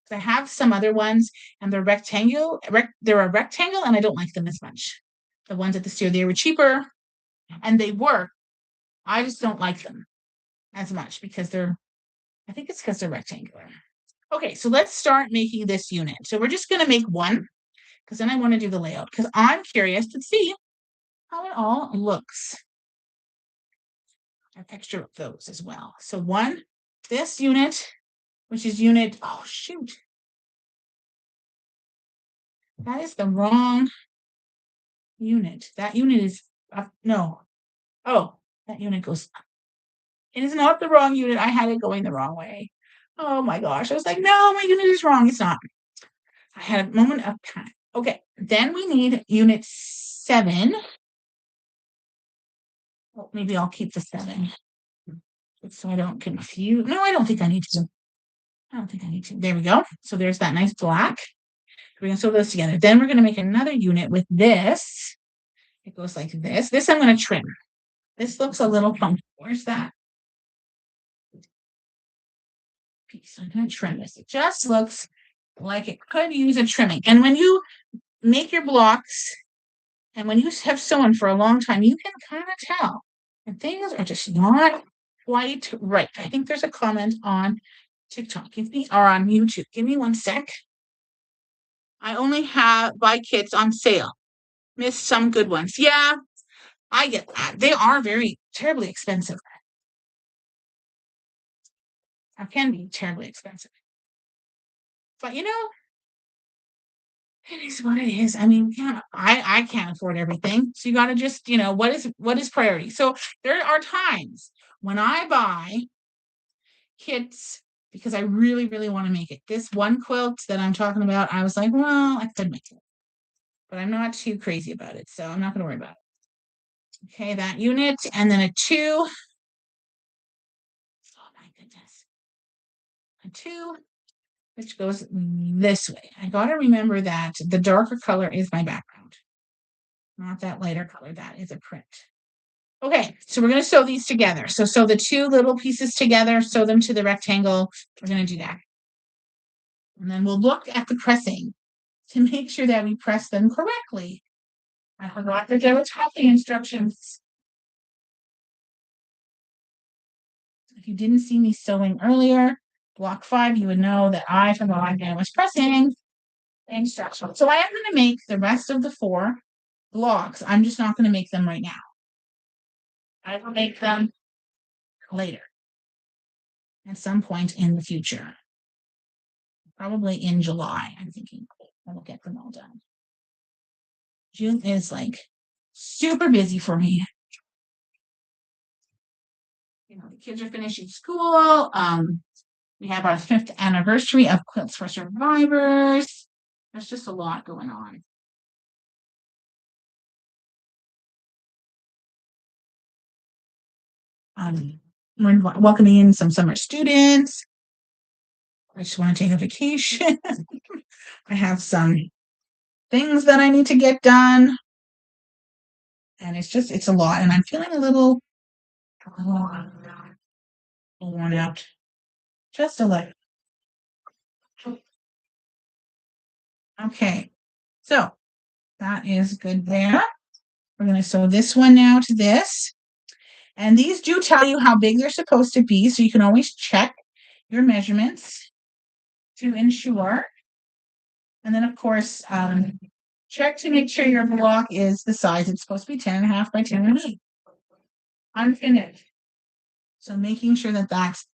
Speaker 1: I have some other ones and they're rectangle, they're a rectangle and I don't like them as much. The ones at the store, they were cheaper and they work. I just don't like them as much because I think it's because they're rectangular. Okay, so let's start making this unit. So we're just going to make one because then I want to do the layout because I'm curious to see how it all looks. I picture of those as well. So this unit, which is unit, oh shoot. That is the wrong unit. That unit is up, no. Oh, that unit goes up. It is not the wrong unit. I had it going the wrong way. Oh my gosh. I was like, no, my unit is wrong. It's not. I had a moment of time. Okay, then we need unit 7. Well, maybe I'll keep the 7 so I don't confuse. No, I don't think I need to. There we go. So there's that nice black. We're going to sew those together. Then we're going to make another unit with this. It goes like this. This I'm going to trim. This looks a little funky. Where's that piece? I'm going to trim this. It just looks like it could use a trimming. And when you make your blocks and when you have sewn for a long time, you can kind of tell and things are just not quite right. I think there's a comment on TikTok. Or on YouTube. Give me one sec. I only buy kits on sale. Missed some good ones. Yeah, I get that. They are very terribly expensive. Or can be terribly expensive. But it is what it is. I can't afford everything. So you got to just, what is priority? So there are times when I buy kits because I really, really want to make it. This one quilt that I'm talking about, I was like, well, I could make it. But I'm not too crazy about it. So I'm not going to worry about it. Okay, that unit. And then a 2. Oh my goodness. A 2. Which goes this way. I got to remember that the darker color is my background, not that lighter color. That is a print. Okay, so we're going to sew these together. So sew the 2 little pieces together, sew them to the rectangle. We're going to do that. And then we'll look at the pressing to make sure that we press them correctly. I forgot that there were typing instructions. If you didn't see me sewing earlier, block 5, you would know that I forgot I was pressing instructions. So I am going to make the rest of the 4 blocks. I'm just not going to make them right now. I will make them later at some point in the future. Probably in July, I'm thinking I will get them all done. June is like super busy for me. The kids are finishing school. We have our 5th anniversary of Quilts for Survivors. There's just a lot going on. We're welcoming in some summer students. I just want to take a vacation. I have some things that I need to get done. And it's a lot. And I'm feeling a little worn out. Just a little. Okay. So that is good there. We're going to sew this one now to this. And these do tell you how big they're supposed to be. So you can always check your measurements to ensure. And then, of course, check to make sure your block is the size. It's supposed to be 10.5 by 10.5. Unfinished. So making sure that that's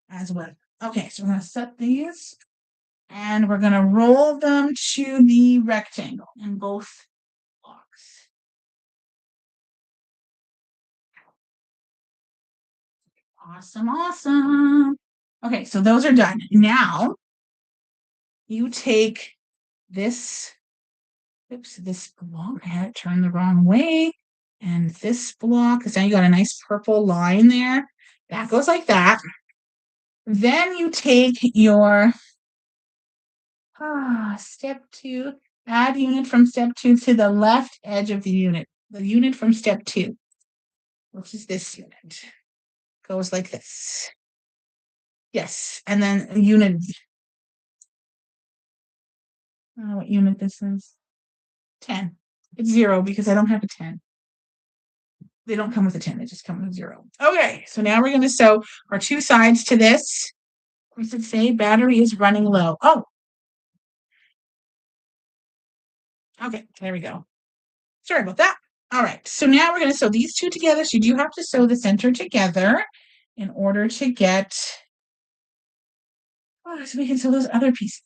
Speaker 1: as well. Okay, so we're going to set these and we're going to roll them to the rectangle in both blocks. Awesome, awesome. Okay, so those are done. Now you take this, this block, I had it turned the wrong way, and this block, because now you got a nice purple line there. That goes like that. Then you take your step 2, add unit from step 2 to the left edge of the unit from step 2, which is this unit. Goes like this. Yes, and then unit. I don't know what unit this is. 10. It's 0 because I don't have a 10. They don't come with a 10, they just come with 0. Okay, so now we're going to sew our 2 sides to this. What does it say? Battery is running low. Oh. Okay, there we go. Sorry about that. All right, so now we're going to sew these 2 together. So you do have to sew the center together in order to get, so we can sew those other pieces.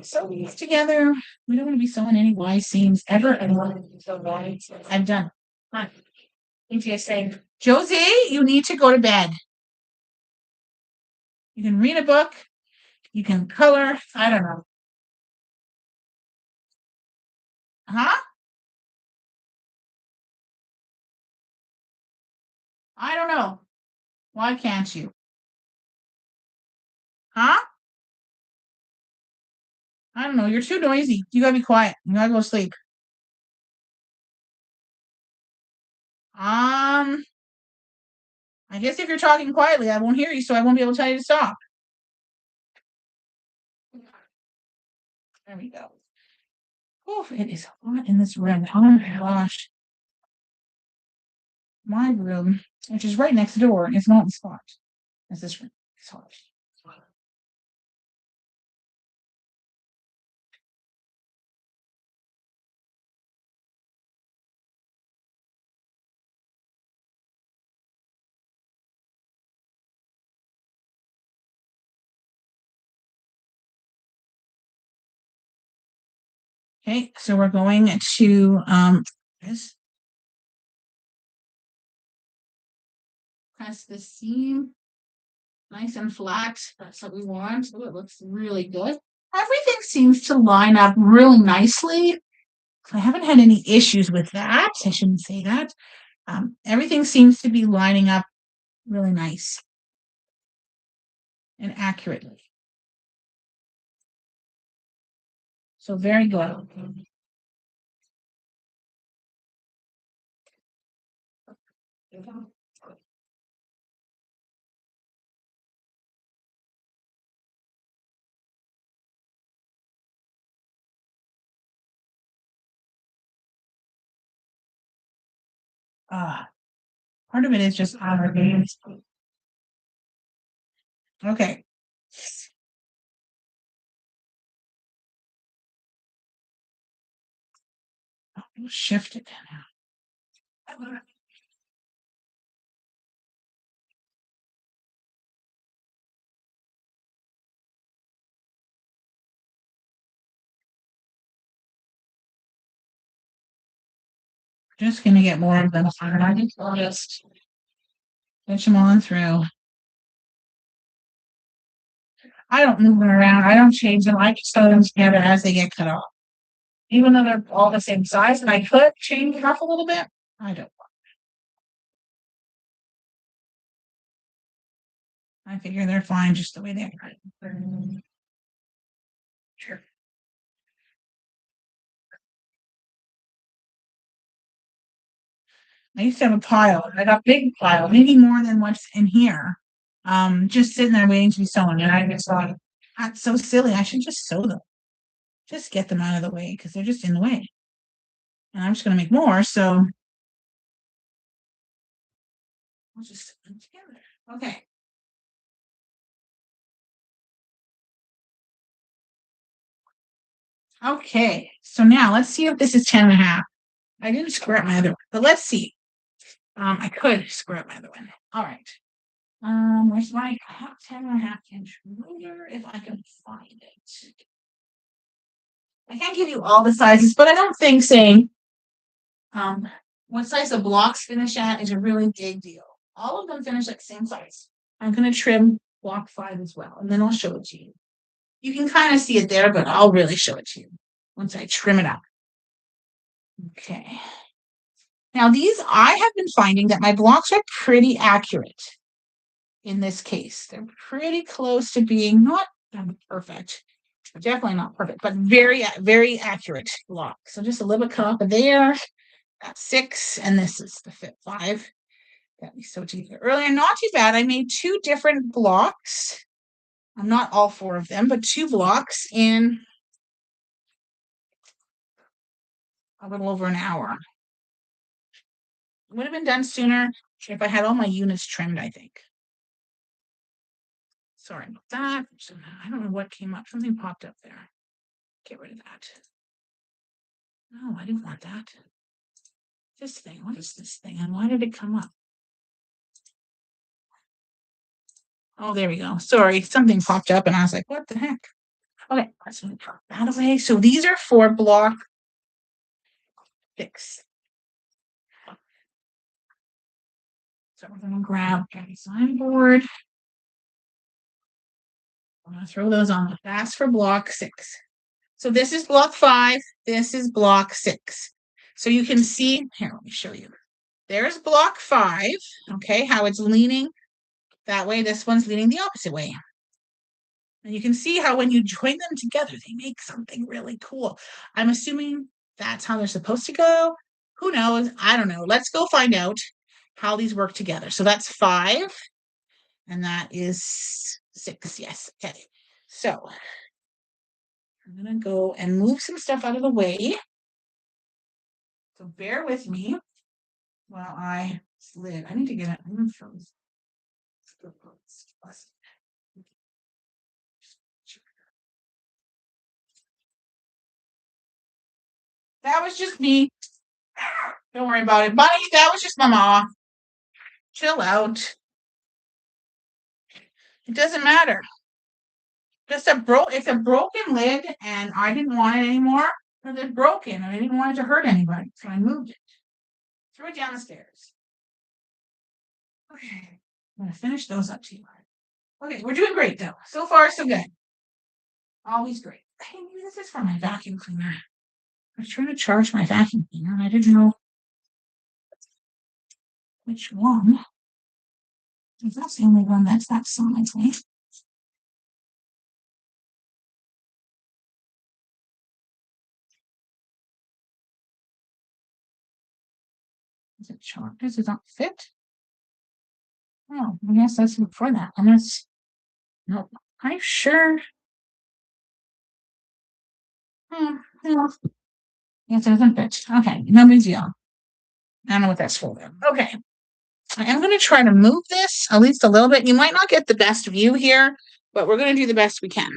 Speaker 1: Sew these together. We don't want to be sewing any Y seams ever. I'm done. Huh. saying, Josie, you need to go to bed. You can read a book. You can color. I don't know. Huh? I don't know. Why can't you? Huh? I don't know. You're too noisy. You gotta be quiet. You gotta go to sleep. I guess if you're talking quietly, I won't hear you, so I won't be able to tell you to stop. There we go. Oh, it is hot in this room. Oh my gosh. My room, which is right next door, is not as hot as this room. It's hot. Okay, so we're going to this. Press the seam nice and flat. That's what we want. Oh, it looks really good. Everything seems to line up really nicely. I haven't had any issues with that. I shouldn't say that. Everything seems to be lining up really nice and accurately. So very good. Part of it is just our games. Okay. Shift it now. Just gonna get more of them. I think I'll just pitch them on through. I don't move them around. I don't change them. I just sew them together as they get cut off. Even though they're all the same size, and I could change it up a little bit, I don't. I figure they're fine just the way they are. Sure. I used to have a pile. I got a big pile, maybe more than what's in here. Just sitting there waiting to be sewn. And I just thought, that's so silly. I should just sew them. Just get them out of the way because they're just in the way. And I'm just gonna make more, so I'll just stick them together. Okay. Okay, so now let's see if this is 10.5. I didn't square up my other one, but let's see. I could square up my other one. All right. Where's my 10.5 inch ruler if I can find it? I can't give you all the sizes, but I don't think saying what size the blocks finish at is a really big deal. All of them finish at the same size. I'm gonna trim block 5 as well, and then I'll show it to you. You can kind of see it there, but I'll really show it to you once I trim it up. Okay. Now these, I have been finding that my blocks are pretty accurate in this case. They're pretty close to being not perfect, definitely not perfect, but very, very accurate block. So just a little bit cut off of there. That's 6, and this is the fit 5 that we sewed together earlier. Not too bad. I made 2 different blocks. I'm not all 4 of them, but 2 blocks in a little over an hour. It would have been done sooner if I had all my units trimmed, I think. Sorry about that. I don't know what came up. Something popped up there. Get rid of that. No, I didn't want that. This thing. What is this thing? And why did it come up? Oh, there we go. Sorry, something popped up and I was like, what the heck? Okay, let's move that away. So these are for block 6. So we're going to grab a design board. I'm going to throw those on. That's for block 6. So this is block 5. This is block 6. So you can see, here, let me show you. There's block 5, okay, how it's leaning that way. This one's leaning the opposite way. And you can see how when you join them together, they make something really cool. I'm assuming that's how they're supposed to go. Who knows? I don't know. Let's go find out how these work together. So that's 5, and that is 6. Yes. Okay. So I'm going to go and move some stuff out of the way. So bear with me while I slid. I need to get it. I'm going to froze. That was just me. Don't worry about it. Buddy, that was just Mama. Chill out. It doesn't matter. Just it's a broken lid and I didn't want it anymore because it's broken and I didn't want it to hurt anybody. So I moved it. Threw it down the stairs. Okay. I'm gonna finish those up too. Okay, we're doing great though. So far, so good. Always great. Hey, maybe this is for my vacuum cleaner. I was trying to charge my vacuum cleaner and I didn't know which one. That's the only one that's that size, right? Is it charged? Does it not fit? Oh, I guess that's for that. And it's nope. Are you sure? No. Yes, it doesn't fit. Okay, no big deal. I don't know what that's for. Okay. I am going to try to move this at least a little bit. You might not get the best view here, but we're going to do the best we can.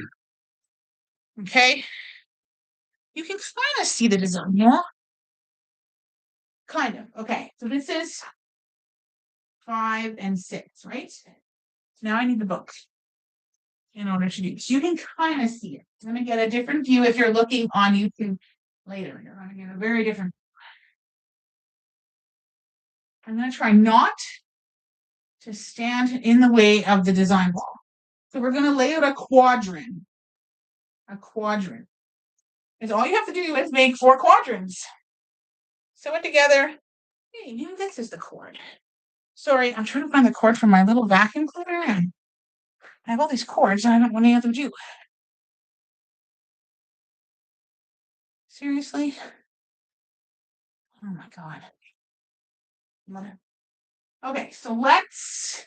Speaker 1: Okay. You can kind of see the design, yeah? Kind of. Okay. So this is 5 and 6, right? So now I need the book in order to do this. You can kind of see it. I'm going to get a different view if you're looking on YouTube later. You're going to get a very different. I'm going to try not to stand in the way of the design wall. So we're going to lay out a quadrant. A quadrant. Because all you have to do is make 4 quadrants. Sew it together. Hey, maybe this is the cord. Sorry, I'm trying to find the cord for my little vacuum cleaner. I have all these cords and I don't know what any of them do. Seriously? Oh my God. Okay, so let's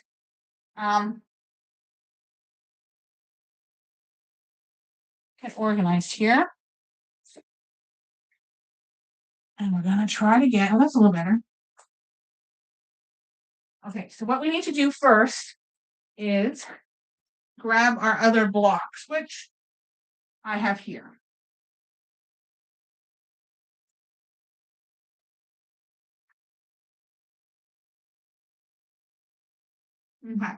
Speaker 1: get organized here. And we're gonna try to get, oh, that's a little better. Okay, so what we need to do first is grab our other blocks, which I have here. Okay.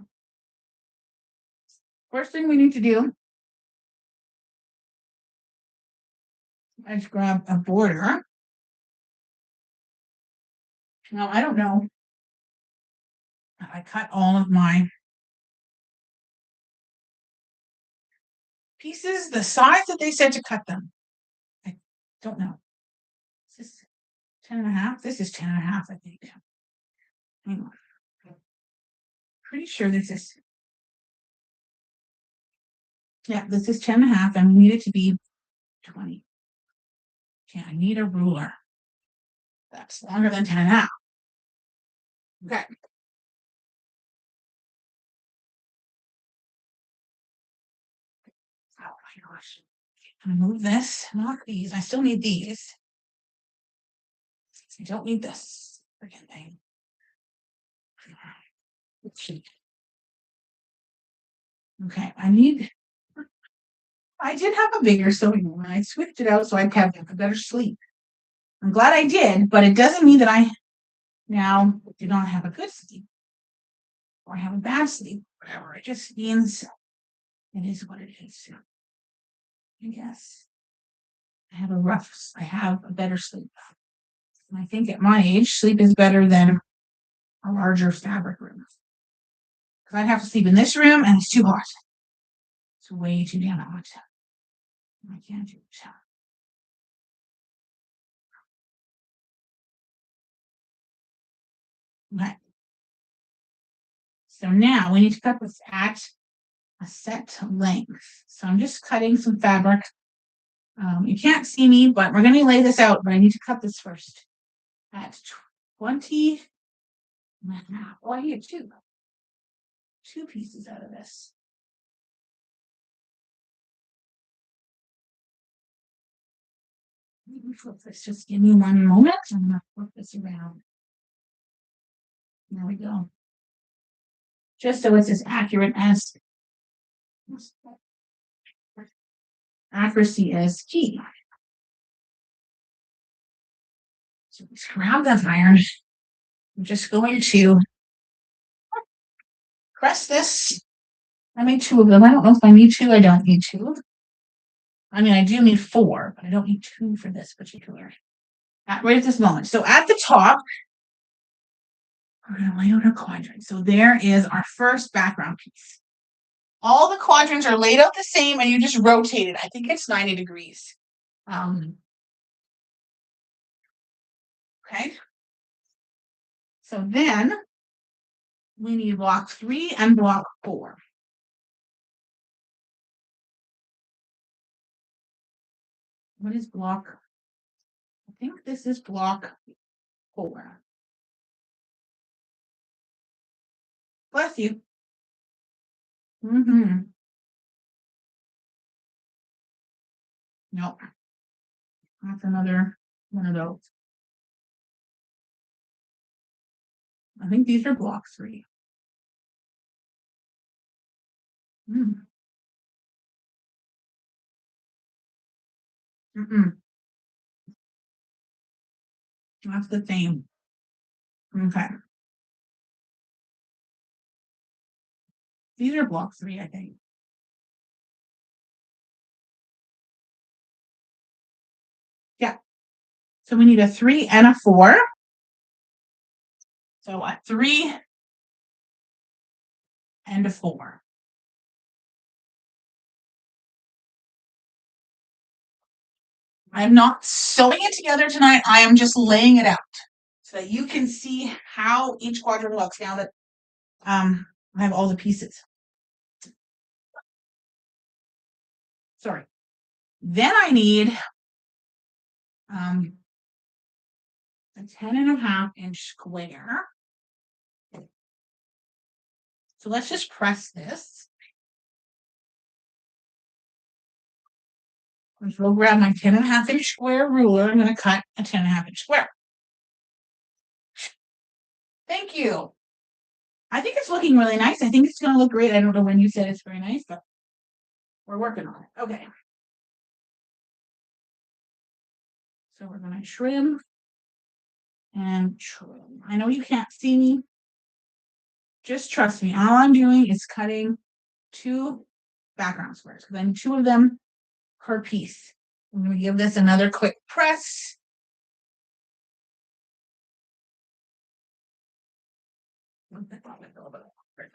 Speaker 1: First thing we need to do is grab a border. Now, I don't know if I cut all of my pieces the size that they said to cut them. I don't know. Is this 10.5? This is 10.5, I think. Hang on. Pretty sure this is, yeah, this is 10.5 and we need it to be 20. Okay, I need a ruler. That's longer than 10.5. Okay. Oh my gosh. I'm gonna move this, not these. I still need these. I don't need this freaking thing. Okay, I did have a bigger sewing room and I switched it out so I'd have a better sleep. I'm glad I did, but it doesn't mean that I now do not have a good sleep or have a bad sleep, whatever. It just means it is what it is. I guess I have a better sleep. And I think at my age, sleep is better than a larger fabric room. Because I'd have to sleep in this room and it's too hot. It's way too damn hot. I can't do it. Okay. So now we need to cut this at a set length. So I'm just cutting some fabric. You can't see me, but we're going to lay this out, but I need to cut this first at 20. Oh, I need two pieces out of this. Let me flip this. Just give me one moment. I'm going to flip this around. There we go. Just so it's as accurate as accuracy is key. So let's grab that iron. I'm just going to press this. I made 2 of them. I don't know if I need 2. I don't need 2. I mean, I do need 4, but I don't need 2 for this particular. Right at this moment. So at the top, we're going to lay out our quadrant. So there is our first background piece. All the quadrants are laid out the same and you just rotate it. I think it's 90 degrees. Okay. So then we need block 3 and block 4. What is block? I think this is block 4. Bless you. Nope. That's another one of those. I think these are block 3. That's the same. Okay. These are block 3, I think. Yeah. So we need a 3 and a 4. So a 3 and a 4. I'm not sewing it together tonight. I am just laying it out so that you can see how each quadrant looks now that I have all the pieces. Sorry. Then I need a 10.5-inch square. So let's just press this. We'll grab my 10.5-inch square ruler. I'm going to cut a 10.5-inch square. Thank you. I think it's looking really nice. I think it's going to look great. I don't know when you said it's very nice, but we're working on it. Okay. So we're going to trim and trim. I know you can't see me. Just trust me. All I'm doing is cutting 2 background squares. Then 2 of them per piece. I'm going to give this another quick press.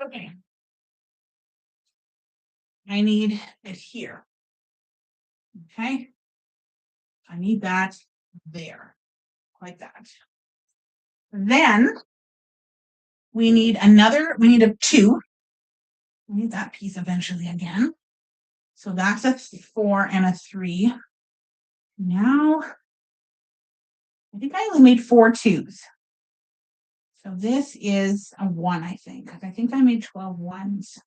Speaker 1: Okay. I need it here. Okay. I need that there, like that. Then we need a 2. We need that piece eventually again. So that's a 4 and a 3. Now, I think I only made 4 2s. So this is a 1, I think, because I think I made 12 1s.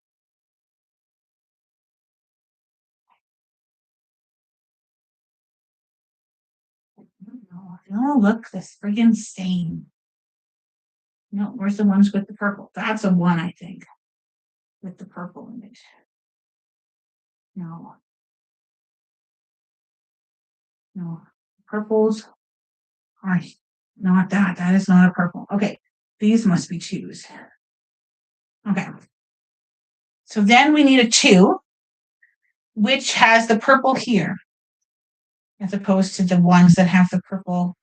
Speaker 1: Oh, look, this friggin' stain. No, where's the ones with the purple? That's a 1, I think, with the purple in it. No. No. Purples are not that. That is not a purple. Okay, these must be 2s. Okay. So then we need a 2, which has the purple here, as opposed to the ones that have the purple.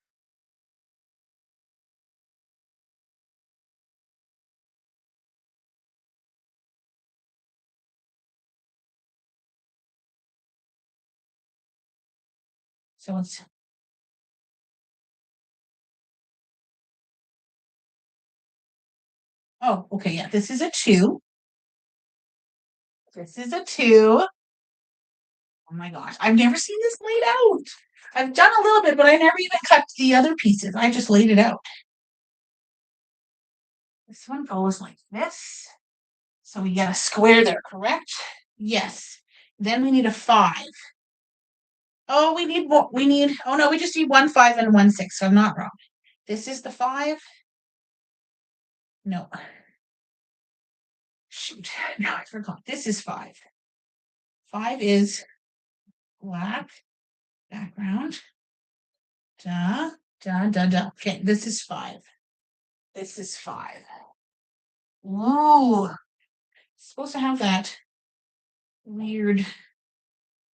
Speaker 1: So it's oh, okay, yeah, this is a 2. This is a 2. Oh my gosh, I've never seen this laid out. I've done a little bit, but I never even cut the other pieces. I just laid it out. This one goes like this. So we get a square there, correct? Yes. Then we need a 5. Oh, we need more. Oh no, we just need 1 5 and 1 6. So I'm not wrong. This is the 5. No. Shoot. No, I forgot. This is 5. 5 is black background. Duh, duh, duh, duh. Okay, this is 5. This is 5. Ooh. Supposed to have that weird.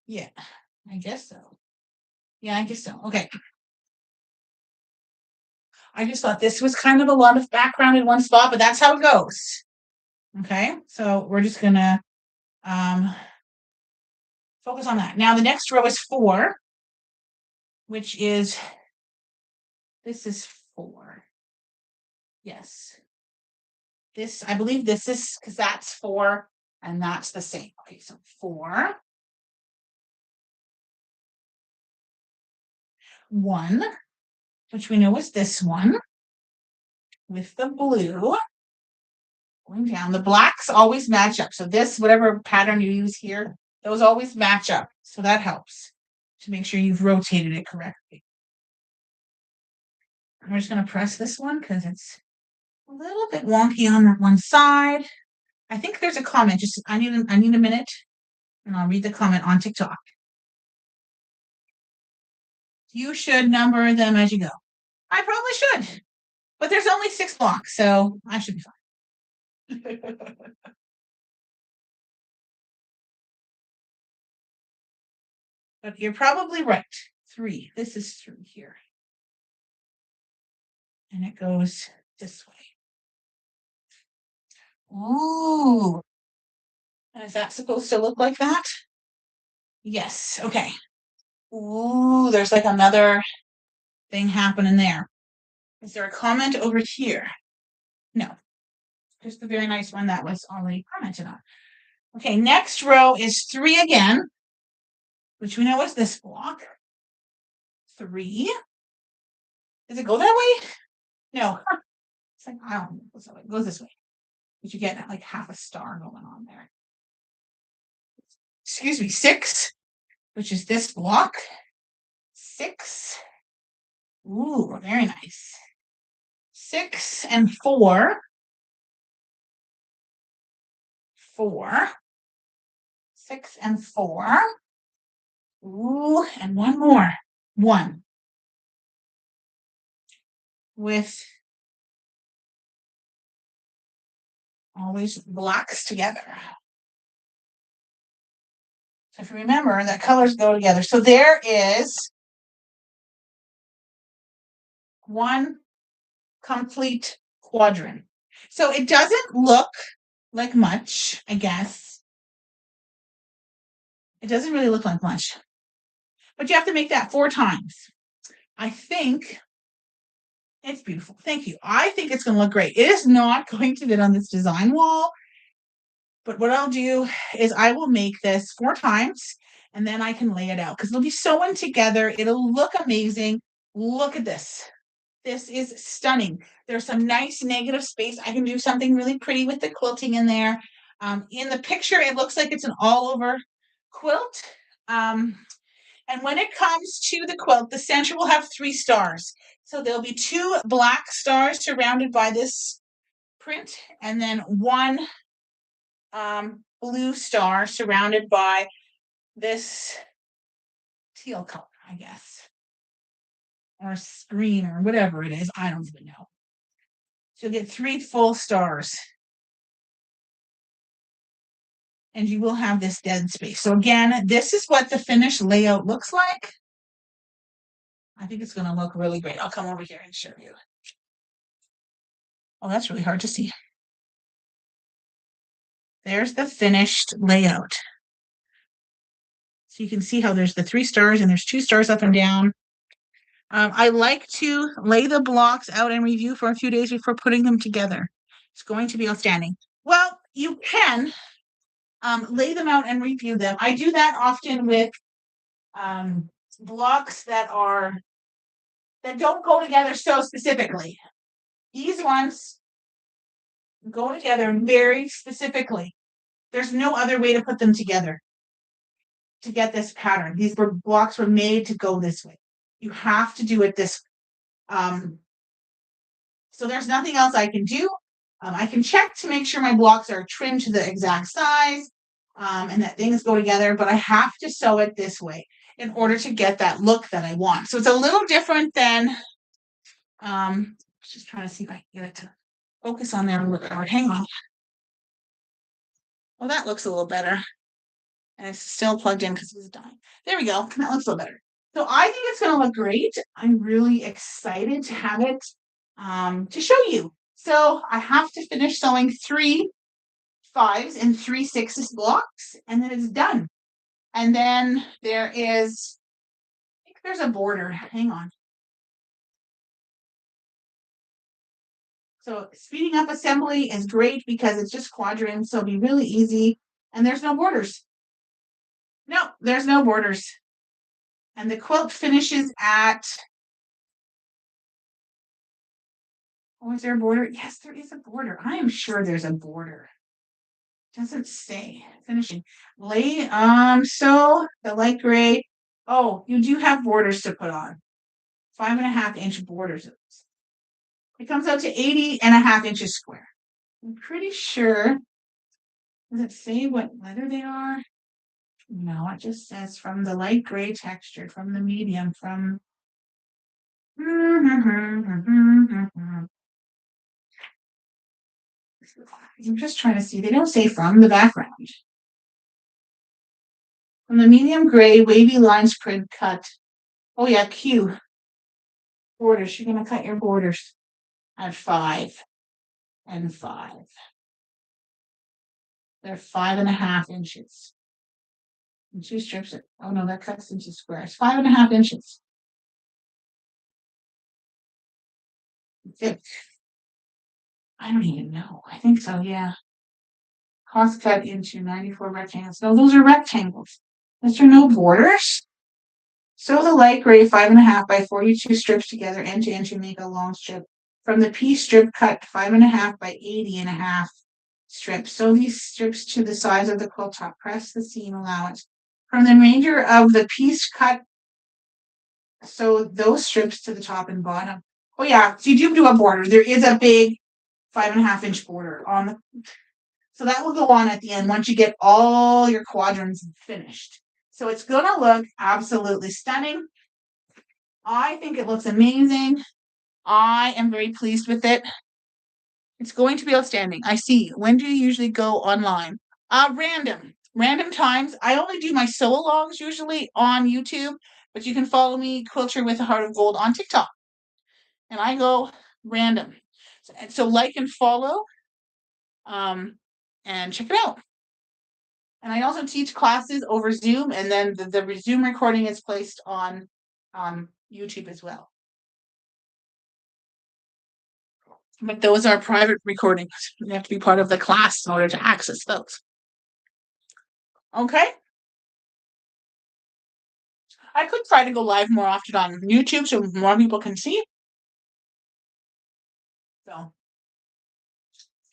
Speaker 1: Yeah, I guess so. Yeah, I guess so. Okay. I just thought this was kind of a lot of background in one spot, but that's how it goes. Okay, so we're just gonna focus on that. Now the next row is 4, which is, this is 4. Yes. This, I believe this is, because that's 4 and that's the same. Okay, so 4. 1, which we know is this one with the blue going down. The blacks always match up. So this, whatever pattern you use here, those always match up. So that helps to make sure you've rotated it correctly. I'm just going to press this one because it's a little bit wonky on that one side. I think there's a comment. Just I need a minute, and I'll read the comment on TikTok. You should number them as you go. I probably should, but there's only 6 blocks, so I should be fine. But you're probably right. 3. This is 3 here. And it goes this way. Ooh. And is that supposed to look like that? Yes. Okay. Ooh, there's like another thing happening there. Is there a comment over here? No. Just the very nice one that was already commented on. Okay, next row is 3 again. which we know is this block. 3. Does it go that way? No. It's like, I don't know. It goes this way. But you get like half a star going on there. Excuse me, 6, which is this block. 6. Ooh, very nice. 6 and 4. 4. 6 and 4. Ooh, and one more. 1. With always blocks together. So if you remember that colors go together. So there is one complete quadrant. So it doesn't look like much, I guess. It doesn't really look like much. But you have to make that 4 times. I think it's beautiful. Thank you. I think it's going to look great. It is not going to fit on this design wall. But what I'll do is I will make this 4 times and then I can lay it out because it'll be sewn together. It'll look amazing. Look at this. This is stunning. There's some nice negative space. I can do something really pretty with the quilting in there. In the picture, it looks like it's an all over quilt. And when it comes to the quilt, the center will have 3 stars. So there'll be 2 black stars surrounded by this print and then 1 blue star surrounded by this teal color, I guess, or green or whatever it is. I don't even know. So you'll get 3 full stars. And you will have this dead space. So again, this is what the finished layout looks like. I think it's going to look really great. I'll come over here and show you. Oh, that's really hard to see. There's the finished layout. So you can see how there's the 3 stars and there's 2 stars up and down. I like to lay the blocks out and review for a few days before putting them together. It's going to be outstanding. Well, you can lay them out and review them. I do that often with blocks that don't go together so specifically. These ones go together very specifically. There's no other way to put them together to get this pattern. These blocks were made to go this way. You have to do it this way. So there's nothing else I can do. I can check to make sure my blocks are trimmed to the exact size and that things go together, but I have to sew it this way in order to get that look that I want. So it's a little different than, just trying to see if I can get it to focus on there a little bit. Hang on. Well, that looks a little better. And it's still plugged in because it's dying. There we go. That looks a little better. So I think it's going to look great. I'm really excited to have it to show you. So I have to finish sewing 3 5s and 3 6s blocks, and then it's done. And then there is, I think there's a border. Hang on. So speeding up assembly is great because it's just quadrants, so it'll be really easy. And there's no borders. No, there's no borders. And the quilt finishes at, oh, is there a border? Yes, there is a border. I am sure there's a border. Doesn't say finishing. Lay, so the light gray. Oh, you do have borders to put on. 5.5-inch borders. It comes out to 80.5 inches square. I'm pretty sure. Does it say what letter they are? No, it just says from the light gray texture, from the medium, from. I'm just trying to see. They don't say from the background. From the medium gray, wavy lines print cut. Oh yeah, Q. Borders. You're going to cut your borders at 5 and 5. They're 5.5 inches. And 2 strips. Oh no, that cuts into squares. 5.5 inches. Thick. I don't even know. I think so, yeah. Cross cut into 94 rectangles. No, those are rectangles. Mr. No Borders. Sew the light gray 5.5 by 42 strips together end to end to make a long strip. From the piece strip, cut 5.5 by 80.5 strips. Sew these strips to the size of the quilt top. Press the seam allowance. From the remainder of the piece cut, sew those strips to the top and bottom. Oh yeah, so you do a border. There is a big 5.5-inch border on the, so that will go on at the end once you get all your quadrants finished. So it's gonna look absolutely stunning. I think it looks amazing. I am very pleased with it. It's going to be outstanding. I see. When do you usually go online? Random times. I only do my sew alongs usually on YouTube, but you can follow me, Quilter with a Heart of Gold, on TikTok. And I go random. So like and follow, and check it out. And I also teach classes over Zoom, and then the Zoom recording is placed on YouTube as well. But those are private recordings. You have to be part of the class in order to access those. Okay. I could try to go live more often on YouTube so more people can see. So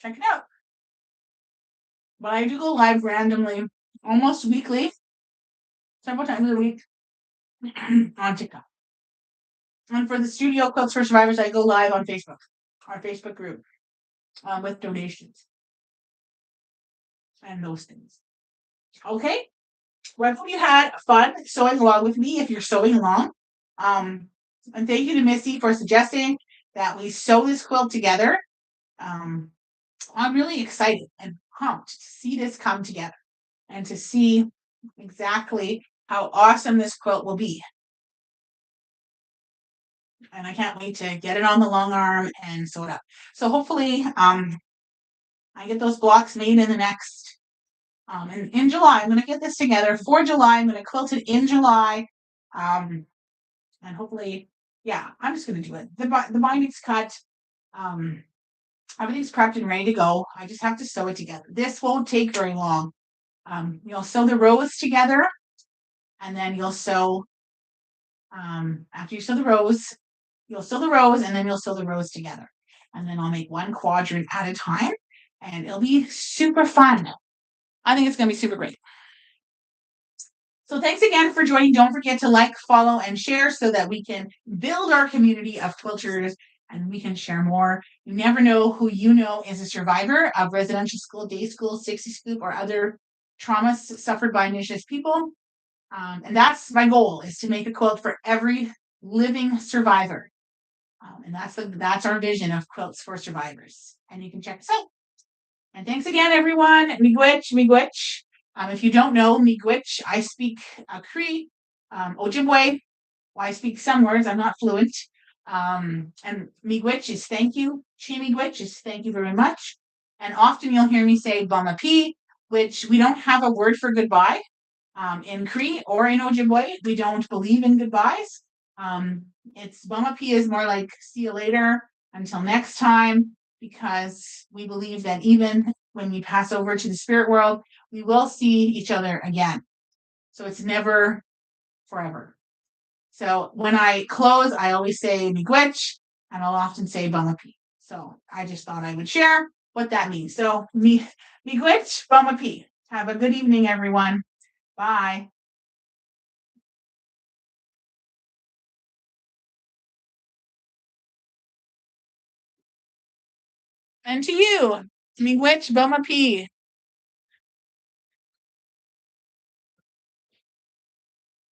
Speaker 1: check it out. But I do go live randomly, almost weekly, several times a week on TikTok. And for the Studio Quilts for Survivors, I go live on Facebook, our Facebook group, with donations and those things. Okay. Well, I hope you had fun sewing along with me if you're sewing along. And thank you to Missy for suggesting that we sew this quilt together. I'm really excited and pumped to see this come together and to see exactly how awesome this quilt will be. And I can't wait to get it on the long arm and sew it up. So hopefully I get those blocks made in the next in July. I'm going to get this together for July. I'm going to quilt it in July. And hopefully, yeah, I'm just going to do it. The binding's cut. Everything's prepped and ready to go. I just have to sew it together. This won't take very long. You'll sew the rows together, and then you'll sew, after you sew the rows, you'll sew the rows, and then you'll sew the rows together. And then I'll make one quadrant at a time, and it'll be super fun. I think it's going to be super great. So thanks again for joining. Don't forget to like, follow, and share so that we can build our community of quilters and we can share more. You never know who you know is a survivor of residential school, day school, 60 scoop, or other traumas suffered by Indigenous people. And that's my goal, is to make a quilt for every living survivor. And that's our vision of Quilts for Survivors. And you can check us out. And thanks again, everyone. Miigwech, miigwech. If you don't know miigwech, I speak Cree, Ojibwe. Well, I speak some words. I'm not fluent. And miigwech is thank you. Miigwech is thank you very much. And often you'll hear me say bamapi, which we don't have a word for goodbye. In Cree or in Ojibwe, we don't believe in goodbyes. It's bamapi is more like see you later, until next time, because we believe that even when we pass over to the spirit world, we will see each other again. So it's never forever. So when I close, I always say miigwech, and I'll often say bamapi. So I just thought I would share what that means. So miigwech, bamapi. Have a good evening, everyone. Bye. And to you, miigwech, bamapi.